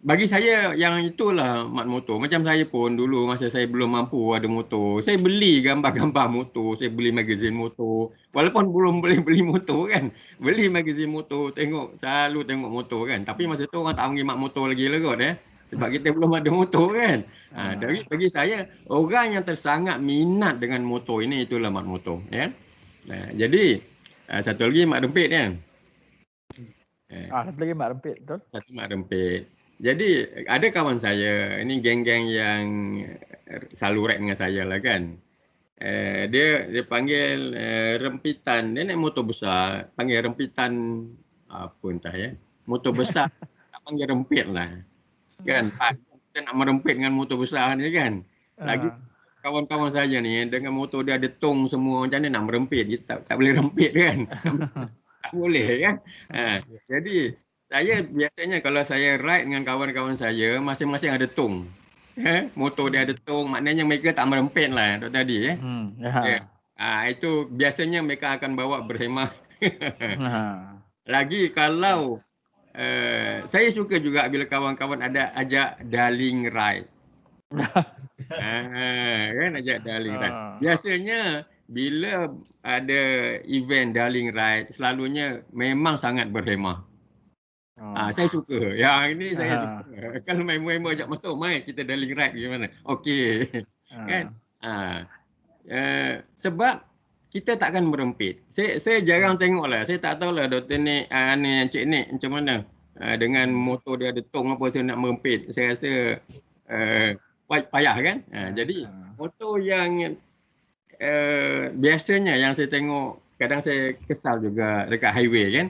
Bagi saya yang itulah mat motor. Macam saya pun dulu masa saya belum mampu ada motor, saya beli gambar-gambar motor, saya beli magazin motor. Walaupun belum boleh beli motor kan, beli magazin motor, selalu tengok motor kan. Tapi masa tu orang tak panggil mat motor lagi lah kot sebab kita belum ada motor kan. Bagi saya orang yang tersangat minat dengan motor ini, itulah mat motor ya. Jadi satu lagi mat rempit kan. Satu lagi mat rempit, betul? Satu mat rempit. Jadi ada kawan saya, ini geng-geng yang selalu ride dengan saya lah kan. Dia panggil rempitan, dia naik motor besar, panggil rempitan apa entah ya. Motor besar tak panggil rempit lah. Kan, kita nak merempit dengan motor besar ni kan. Lagi kawan-kawan saya ni dengan motor dia ada tong semua, macam mana nak merempit, kita tak boleh rempit kan. Tak boleh kan. Jadi saya biasanya kalau saya ride dengan kawan-kawan saya, masing-masing ada tong. motor dia ada tong, maknanya mereka tak merempit lah tadi. Ya. Itu biasanya mereka akan bawa berhemah. Lagi kalau saya suka juga bila kawan-kawan ada ajak darling ride. Kan ajak darling ride. Biasanya bila ada event darling ride, selalunya memang sangat berhemah. Saya suka. Yang ini saya suka. Kalau main-main ajak masuk, mai kita darling ride gimana? Okey. Kan? Sebab kita takkan merempit. Saya jarang tengok lah. Saya tak tahu lah Dr. Nik, Encik Nik macam mana. Dengan motor dia ada tong apa tu nak merempit. Saya rasa payah kan. Jadi motor yang biasanya yang saya tengok, kadang saya kesal juga dekat highway kan.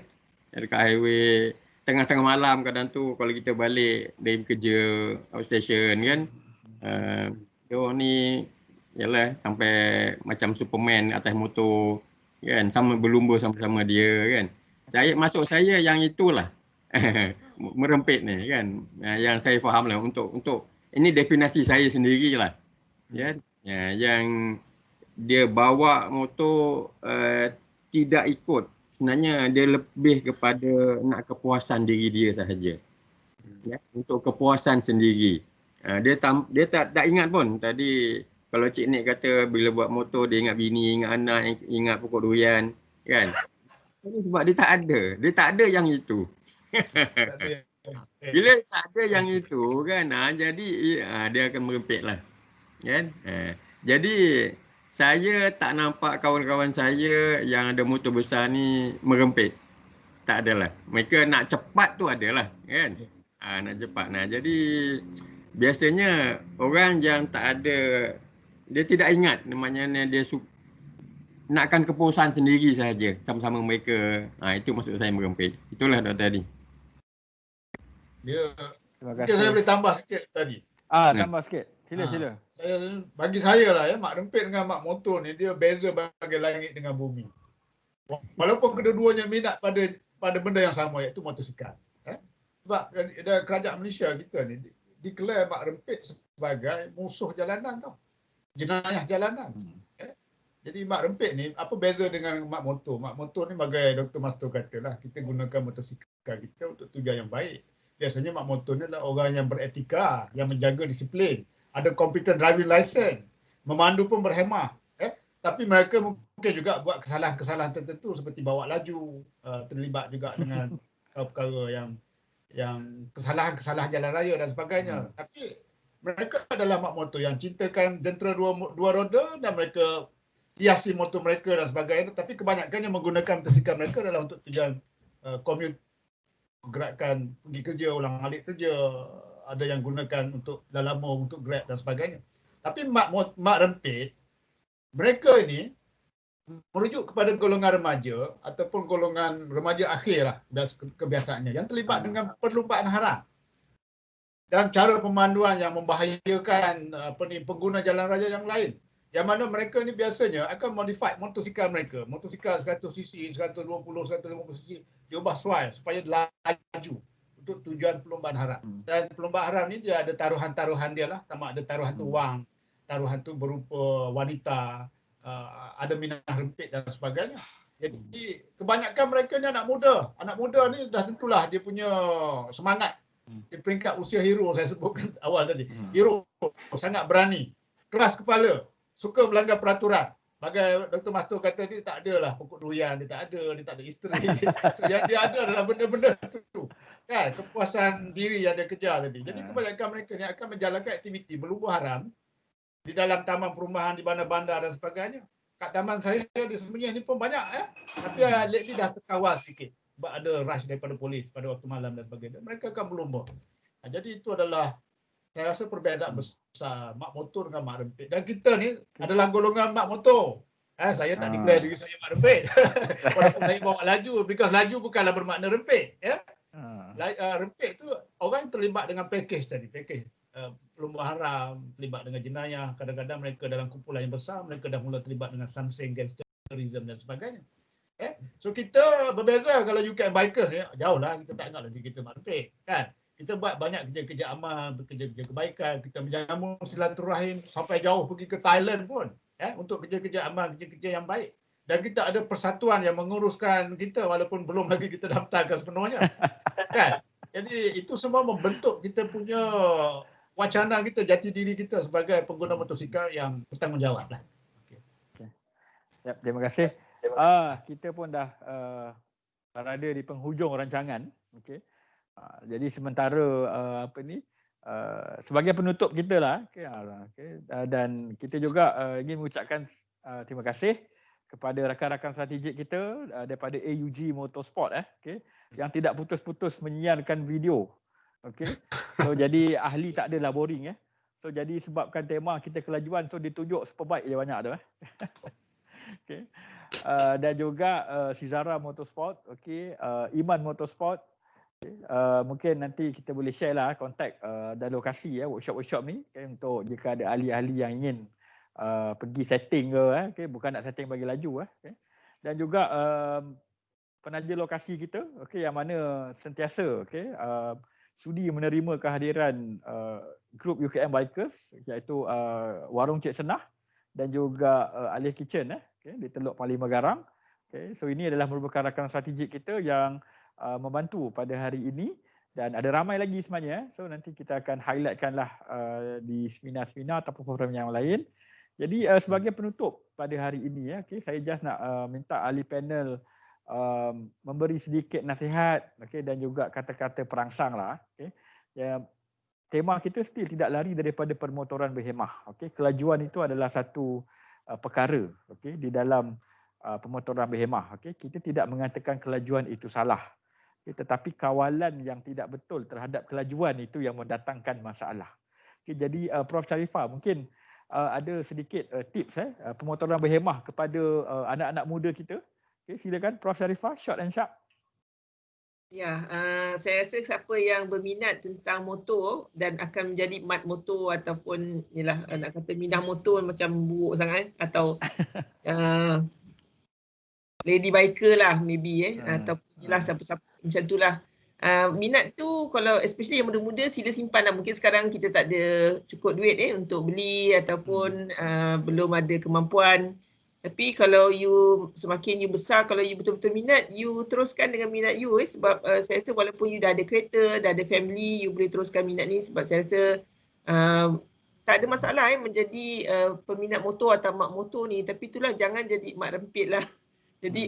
Dekat highway tengah-tengah malam kadang tu kalau kita balik dari kerja outstation kan. Dia ni yalah sampai macam Superman atas motor kan, sama berlumba sama-sama dia kan. Saya yang itulah merempit ni kan. Yang saya faham lah untuk ini definisi saya sendirilah. Kan? Yang dia bawa motor tidak ikut, sebenarnya dia lebih kepada nak kepuasan diri dia sahaja. Ya, untuk kepuasan sendiri. Dia tak ingat pun tadi. Kalau Cik Nik kata bila buat motor dia ingat bini, ingat anak, ingat pokok durian kan. Ini sebab dia tak ada yang itu. Bila tak ada yang itu kan, jadi dia akan merempit lah. Kan? Jadi saya tak nampak kawan-kawan saya yang ada motor besar ni merempit. Tak adalah. Mereka nak cepat tu adalah kan. Nak cepat. Jadi biasanya orang yang tak ada, dia tidak ingat namanya dia nakkan kepuasan sendiri sahaja sama-sama mereka. Itu maksud saya merempit. Itulah Dr. Adi. Terima Mungkin saya boleh tambah sikit tadi. Tambah sikit. Sila. Bagi saya lah mak rempit dengan mak motor ni dia beza bagai langit dengan bumi. Walaupun kedua-duanya minat pada benda yang sama, iaitu motosikal. Sebab kerajaan Malaysia kita ni declare mak rempit sebagai musuh jalanan tau. Jenayah jalanan. Jadi mak rempit ni apa beza dengan mak motor? Mak motor ni bagai Dr. Masto katalah, kita gunakan motosikal kita untuk tujuan yang baik. Biasanya mak motor ni adalah orang yang beretika, yang menjaga disiplin, ada competent driving license, memandu pun berhemah. Tapi mereka mungkin juga buat kesalahan-kesalahan tertentu seperti bawa laju, terlibat juga dengan perkara yang kesalahan-kesalahan jalan raya dan sebagainya. Tapi mereka adalah mak motor yang cintakan jentera dua roda dan mereka hiasi motor mereka dan sebagainya. Tapi kebanyakannya menggunakan motosikal mereka adalah untuk tujuan commute, gerakan pergi kerja, ulang alik kerja. Ada yang gunakan untuk lama untuk Grab dan sebagainya. Tapi mak rempit, mereka ini merujuk kepada golongan remaja ataupun golongan remaja akhir lah kebiasaannya yang terlibat dengan perlumbaan haram dan cara pemanduan yang membahayakan pengguna jalan raya yang lain. Yang mana mereka ni biasanya akan modified motosikal mereka. Motosikal 100cc, 120, 150cc diubah supaya laju untuk tujuan perlumbaan haram. Dan perlumbaan haram ni dia ada taruhan-taruhan dia lah. Sama ada taruhan tu wang, taruhan tu berupa wanita, ada minah rempit dan sebagainya. Jadi kebanyakan mereka ni anak muda. Anak muda ni dah tentulah dia punya semangat. Di peringkat usia hero saya sebutkan awal tadi. Hero sangat berani, keras kepala, suka melanggar peraturan. Bagai Dr. Masto kata dia tak adalah pokok durian, dia tak ada isteri. So, yang dia ada adalah benda-benda tu. Kan, kepuasan diri yang dia kejar tadi. Jadi kebanyakan mereka ni akan menjalankan aktiviti berlumba haram di dalam taman perumahan, di bandar-bandar dan sebagainya. Kat taman saya di Semenyih ni pun banyak Tapi lately dah terkawal sikit. Sebab ada rush daripada polis pada waktu malam dan sebagainya. Mereka akan berlumba. Jadi itu adalah, saya rasa perbezaan besar mak motor dengan mak rempit. Dan kita ni adalah golongan mak motor. Saya tak declare diri saya mak rempit. Walaupun saya bawa laju, because laju bukanlah bermakna rempit. Rempit tu orang terlibat dengan package tadi. Package perlumbaan haram, terlibat dengan jenayah. Kadang-kadang mereka dalam kumpulan yang besar, mereka dah mula terlibat dengan something gangsterism dan sebagainya. So kita berbeza kalau UK bikers ni, jauh lah kita tak ingat lagi kita mak rempit. Kan? Kita buat banyak kerja-kerja amal, kerja-kerja kebaikan, kita menjamu silaturahim sampai jauh pergi ke Thailand pun untuk kerja-kerja amal, kerja-kerja yang baik. Dan kita ada persatuan yang menguruskan kita walaupun belum lagi kita daftarkan sepenuhnya. Kan? Jadi itu semua membentuk kita punya wacana kita, jati diri kita sebagai pengguna motosikal yang bertanggungjawab lah. Ya, terima kasih. Kita pun dah berada di penghujung rancangan. Okey. Jadi sementara sebagai penutup kita lah, dan kita juga ingin mengucapkan terima kasih kepada rakan-rakan strategik kita daripada AUG Motorsport yang tidak putus-putus menyiarkan video. Okey. So jadi ahli tak adalah boring So jadi sebabkan tema kita kelajuan, so ditunjuk superbike je banyak tu Okey. Dan juga Sizara Motorsport, Iman Motorsport. Mungkin nanti kita boleh share lah kontak dan lokasi workshop-workshop ni untuk jika ada ahli-ahli yang ingin pergi setting ke bukan nak setting bagi laju Dan juga penaja lokasi kita yang mana sentiasa sudi menerima kehadiran grup UKM Bikers, iaitu Warung Cik Senah dan juga Alih Kitchen di Teluk Parlimen Garang. So ini adalah merupakan rakan strategik kita yang membantu pada hari ini, dan ada ramai lagi sebenarnya. So nanti kita akan highlightkanlah di seminar-seminar ataupun forum yang lain. Jadi sebagai penutup pada hari ini saya just nak minta ahli panel memberi sedikit nasihat dan juga kata-kata perangsang lah. Tema kita still tidak lari daripada permotoran berhemah. Kelajuan itu adalah satu perkara di dalam pemotoran berhemah. Kita tidak mengatakan kelajuan itu salah. Tetapi kawalan yang tidak betul terhadap kelajuan itu yang mendatangkan masalah. Jadi Prof Sharifah mungkin ada sedikit tips pemotoran berhemah kepada anak-anak muda kita. Silakan Prof Sharifah, short and sharp. Ya, saya rasa siapa yang berminat tentang motor dan akan menjadi mat motor ataupun nak kata minah motor macam buruk sangat atau lady biker lah maybe ataupun siapa-siapa macam tu lah. Minat tu kalau especially yang muda-muda sila simpan lah. Mungkin sekarang kita tak ada cukup duit untuk beli ataupun belum ada kemampuan. Tapi kalau semakin you besar, kalau you betul-betul minat, you teruskan dengan minat you sebab saya rasa walaupun you dah ada kereta, dah ada family, you boleh teruskan minat ni sebab saya rasa tak ada masalah menjadi peminat motor atau mak motor ni. Tapi itulah jangan jadi mak rempit lah. Jadi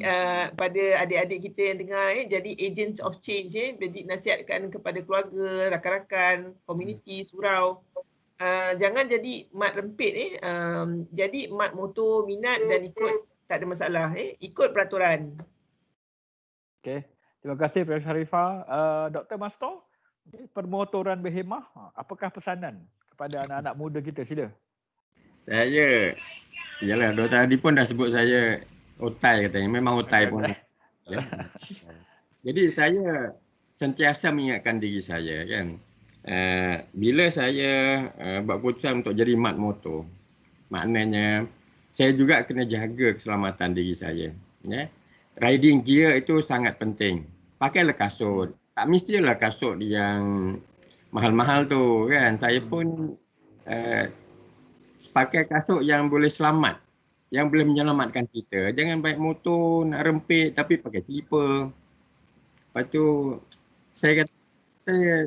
pada adik-adik kita yang dengar jadi agents of change jadi nasihatkan kepada keluarga, rakan-rakan, komuniti, surau. Jangan jadi mat rempit jadi mat motor minat dan ikut tak ada masalah ikut peraturan. Okey, terima kasih Prof Sharifah. Dr. Masto, permotoran berhemah, apakah pesanan kepada anak-anak muda kita? Sila. Saya Dr. Adi pun dah sebut saya otai katanya, memang otai pun. Jadi saya sentiasa mengingatkan diri saya kan. Bila saya buat keputusan untuk jadi mat motor, maknanya saya juga kena jaga keselamatan diri saya. Riding gear itu sangat penting. Pakailah kasut. Tak mestilah kasut yang mahal-mahal tu kan. Saya pun pakai kasut yang boleh selamat, yang boleh menyelamatkan kita. Jangan baik motor nak rempit tapi pakai slipper. Lepas tu saya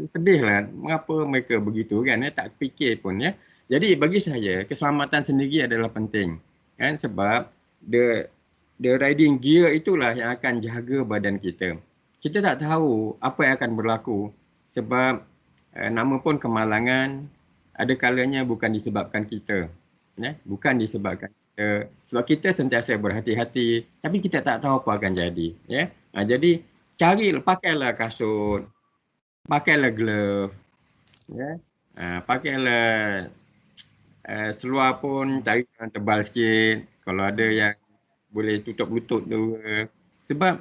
sedih lah mengapa mereka begitu kan, tak fikir pun Jadi bagi saya keselamatan sendiri adalah penting kan, sebab the riding gear itulah yang akan jaga badan kita. Kita tak tahu apa yang akan berlaku sebab nama pun kemalangan ada kalanya bukan disebabkan kita. Bukan disebabkan kita. Sebab kita sentiasa berhati-hati tapi kita tak tahu apa akan jadi. Jadi pakailah kasut, pakailah glove, pakailah seluar pun cari yang tebal sikit. Kalau ada yang boleh tutup lutut tu. Sebab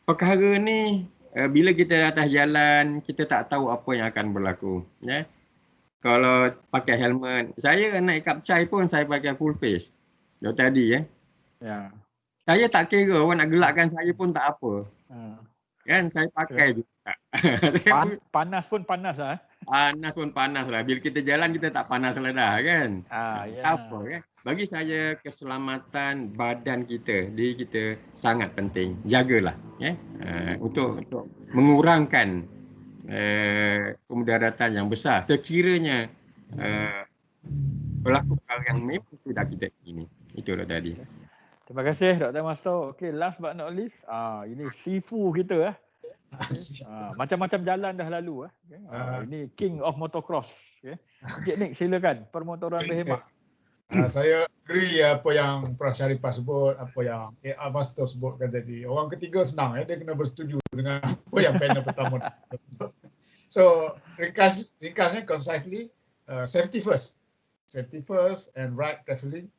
perkara ni bila kita atas jalan kita tak tahu apa yang akan berlaku. Kalau pakai helmet, saya naik kapcai pun saya pakai full face. Tadi Saya tak kira orang nak gelakkan saya pun tak apa. Kan saya pakai juga. Panas pun panas lah. Panas pun panas lah. Bila kita jalan kita tak panas lah dah kan. Ya. Apa kan? Bagi saya keselamatan badan kita, diri kita sangat penting. Jagalah ya. Untuk mengurangkan kemudaratan yang besar sekiranya berlaku hal yang memang tidak kita ingini. Itulah tadi. Terima kasih Dr. Masto. Okey, last but not least, ini Sifu kita macam-macam jalan dah lalu ini King of Motocross. Encik Nick, silakan permotoran berhemah. Saya agree apa yang Prof. Sharifah sebut, apa yang A.R. Masto sebutkan tadi. Orang ketiga senang dia kena bersetuju dengan apa yang panel pertama. So ringkasnya concisely, safety first. Safety first and ride carefully.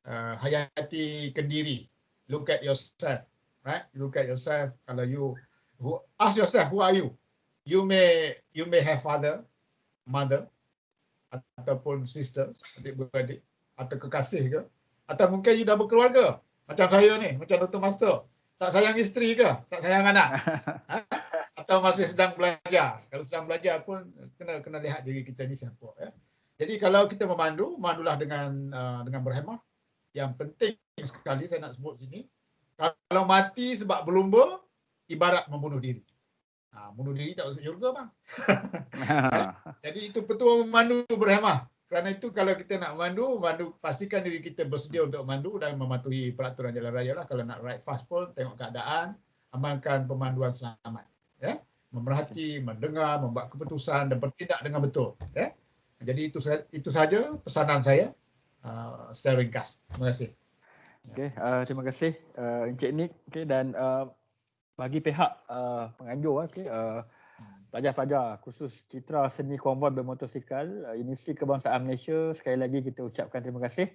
Hayati kendiri. Look at yourself, right? Look at yourself. Kalau you ask yourself, who are you? You may have father, mother, ataupun sister, adik-beradik, atau kekasih ke, atau mungkin you dah berkeluarga. Macam saya ni, macam Dr. Masto. Tak sayang isteri ke? Tak sayang anak? Atau masih sedang belajar? Kalau sedang belajar pun kena lihat diri kita ni siapa. Ya? Jadi kalau kita mandulah dengan berhemah. Yang penting sekali saya nak sebut sini, kalau mati sebab berlumba, ibarat membunuh diri. Bunuh diri tak masuk syurga bang. Jadi itu petua memandu berhemah. Kerana itu kalau kita nak memandu, pastikan diri kita bersedia untuk memandu dan mematuhi peraturan jalan raya lah. Kalau nak ride fast pun tengok keadaan, amalkan pemanduan selamat. Ya? Memerhati, mendengar, membuat keputusan dan bertindak dengan betul. Ya? Jadi itu saja pesanan saya. Secara ringkas. Terima kasih. Okey, terima kasih Encik Nick. Okey, dan bagi pihak penganjur pelajar-pelajar khusus Citra Seni Konvoi Bermotosikal Universiti Kebangsaan Malaysia, sekali lagi kita ucapkan terima kasih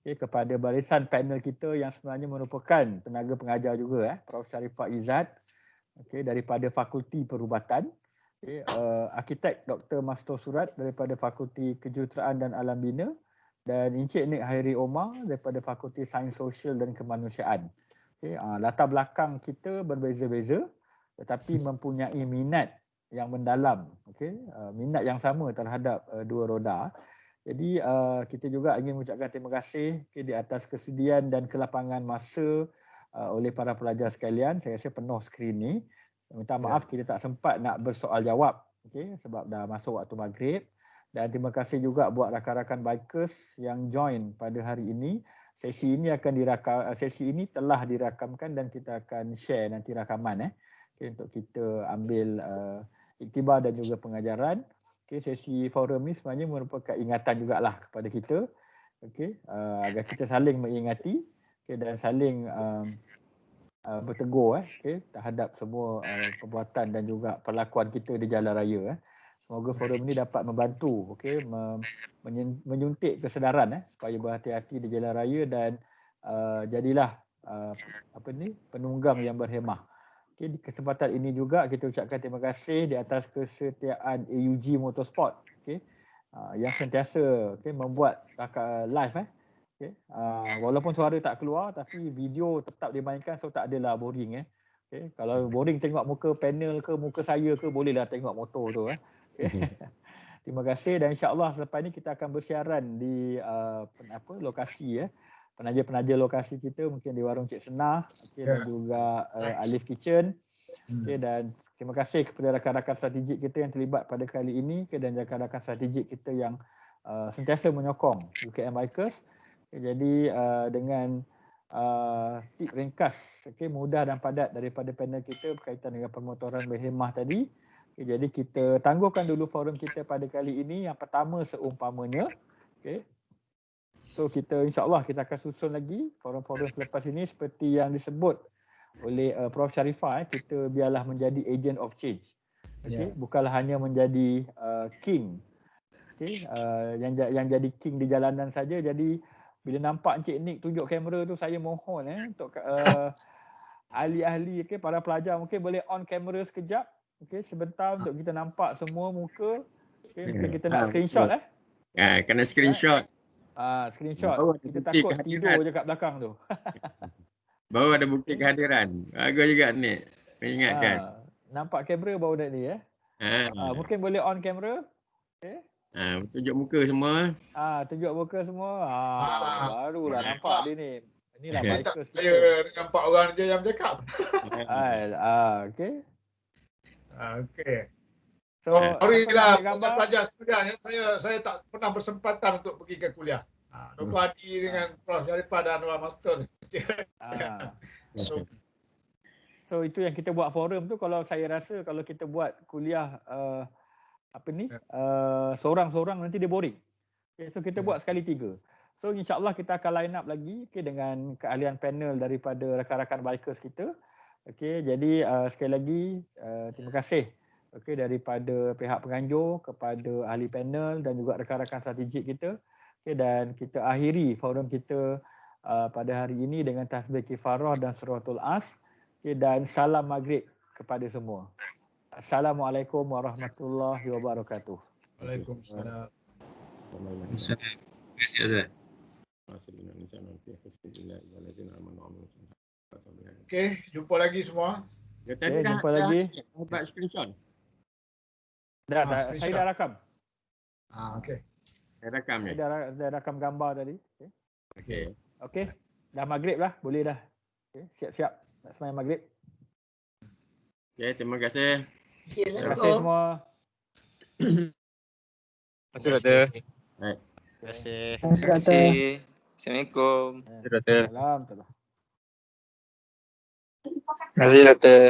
kepada barisan panel kita yang sebenarnya merupakan tenaga pengajar juga, Prof. Sharifah Izzat daripada Fakulti Perubatan, arkitek Dr. Masto Surat daripada Fakulti Kejuruteraan dan Alam Bina, dan Encik Nick Hairi Omar daripada Fakulti Sains Sosial dan Kemanusiaan. Latar belakang kita berbeza-beza tetapi mempunyai minat yang mendalam, minat yang sama terhadap dua roda. Jadi kita juga ingin mengucapkan terima kasih di atas kesediaan dan kelapangan masa oleh para pelajar sekalian. Saya rasa penuh skrin ni. Minta maaf kita tak sempat nak bersoal jawab sebab dah masuk waktu maghrib. Dan terima kasih juga buat rakan-rakan bikers yang join pada hari ini. Sesi ini telah dirakamkan dan kita akan share nanti rakaman untuk kita ambil iktibar dan juga pengajaran. Sesi forum ni sebenarnya merupakan ingatan jugalah kepada kita, agar kita saling mengingati dan saling bertegur terhadap semua perbuatan dan juga perlakuan kita di jalan raya. Semoga forum ini dapat membantu menyuntik kesedaran supaya berhati-hati di jalan raya dan jadilah penunggang yang berhemah. Di kesempatan ini juga kita ucapkan terima kasih di atas kesetiaan AUG Motorsport yang sentiasa membuat live walaupun suara tak keluar tapi video tetap dimainkan, so tak adalah boring. Kalau boring tengok muka panel ke muka saya ke, bolehlah tengok motor tu. Terima kasih dan insya-Allah selepas ini kita akan bersiaran di lokasi penaja-penaja lokasi kita, mungkin di warung Cik Senah dan juga Alif Kitchen. Dan terima kasih kepada rakan-rakan strategik kita yang terlibat pada kali ini dan rakan-rakan strategik kita yang sentiasa menyokong UKM Bikers. Jadi dengan tip ringkas mudah dan padat daripada panel kita berkaitan dengan permotoran berhemah tadi. Jadi kita tangguhkan dulu forum kita pada kali ini. Yang pertama seumpamanya. So kita insya-Allah kita akan susun lagi forum-forum selepas ini seperti yang disebut oleh Prof. Sharifah. Kita biarlah menjadi agent of change. Bukanlah hanya menjadi king. Yang jadi king di jalanan saja. Jadi bila nampak Encik Nick tunjuk kamera tu, saya mohon untuk ahli-ahli para pelajar mungkin boleh on kamera sekejap. Sebentar untuk kita nampak semua muka. Mungkin kita nak screenshot kena screenshot. Screenshot. Kita takut tidur je kat belakang tu. Baru ada bukti kehadiran. Bagus juga ni. Mengingatkan. nampak kamera baru tadi ya. Mungkin boleh on kamera. Tunjuk muka semua. Tunjuk muka semua. Barulah nampak dia ni. Inilah bikers kita. Saya nampak orang je yang bercakap. Okey. Okey. So, sorry siapa nak lah ambil gambar? pelajar sekalian. Saya tak pernah bersempatan untuk pergi ke kuliah. Dr. Hadi dengan Prof. Sharifah dan Anwar Master saja. So itu yang kita buat forum tu, kalau saya rasa kalau kita buat kuliah seorang-seorang nanti dia boring. Okay, so kita buat sekali 3. So insyaAllah kita akan line up lagi dengan keahlian panel daripada rakan-rakan bikers kita. Okay, jadi sekali lagi terima kasih daripada pihak penganjur kepada ahli panel dan juga rakan-rakan strategik kita. Okay, dan kita akhiri forum kita pada hari ini dengan tasbih kifarah dan suratul as. Okay, dan salam maghrib kepada semua. Assalamualaikum warahmatullahi wabarakatuh. Waalaikumsalam. Terima kasih. Okey, jumpa lagi semua. Jumpa lagi. Buat screenshot. Saya dah rakam. Okey. Saya rakam ni. Saya dah rakam gambar tadi. Okey. Dah maghrib lah, boleh dah. Okay. Siap-siap nak sembahyang maghrib. Okey, terima kasih. Terima kasih semua. Terima kasih, Doktor. Baik. Terima kasih. Terima kasih. Assalamualaikum. Salam. Terima kasih, Doktor.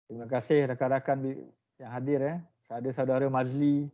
Terima kasih rakan-rakan yang hadir. Ada saudara Mazli,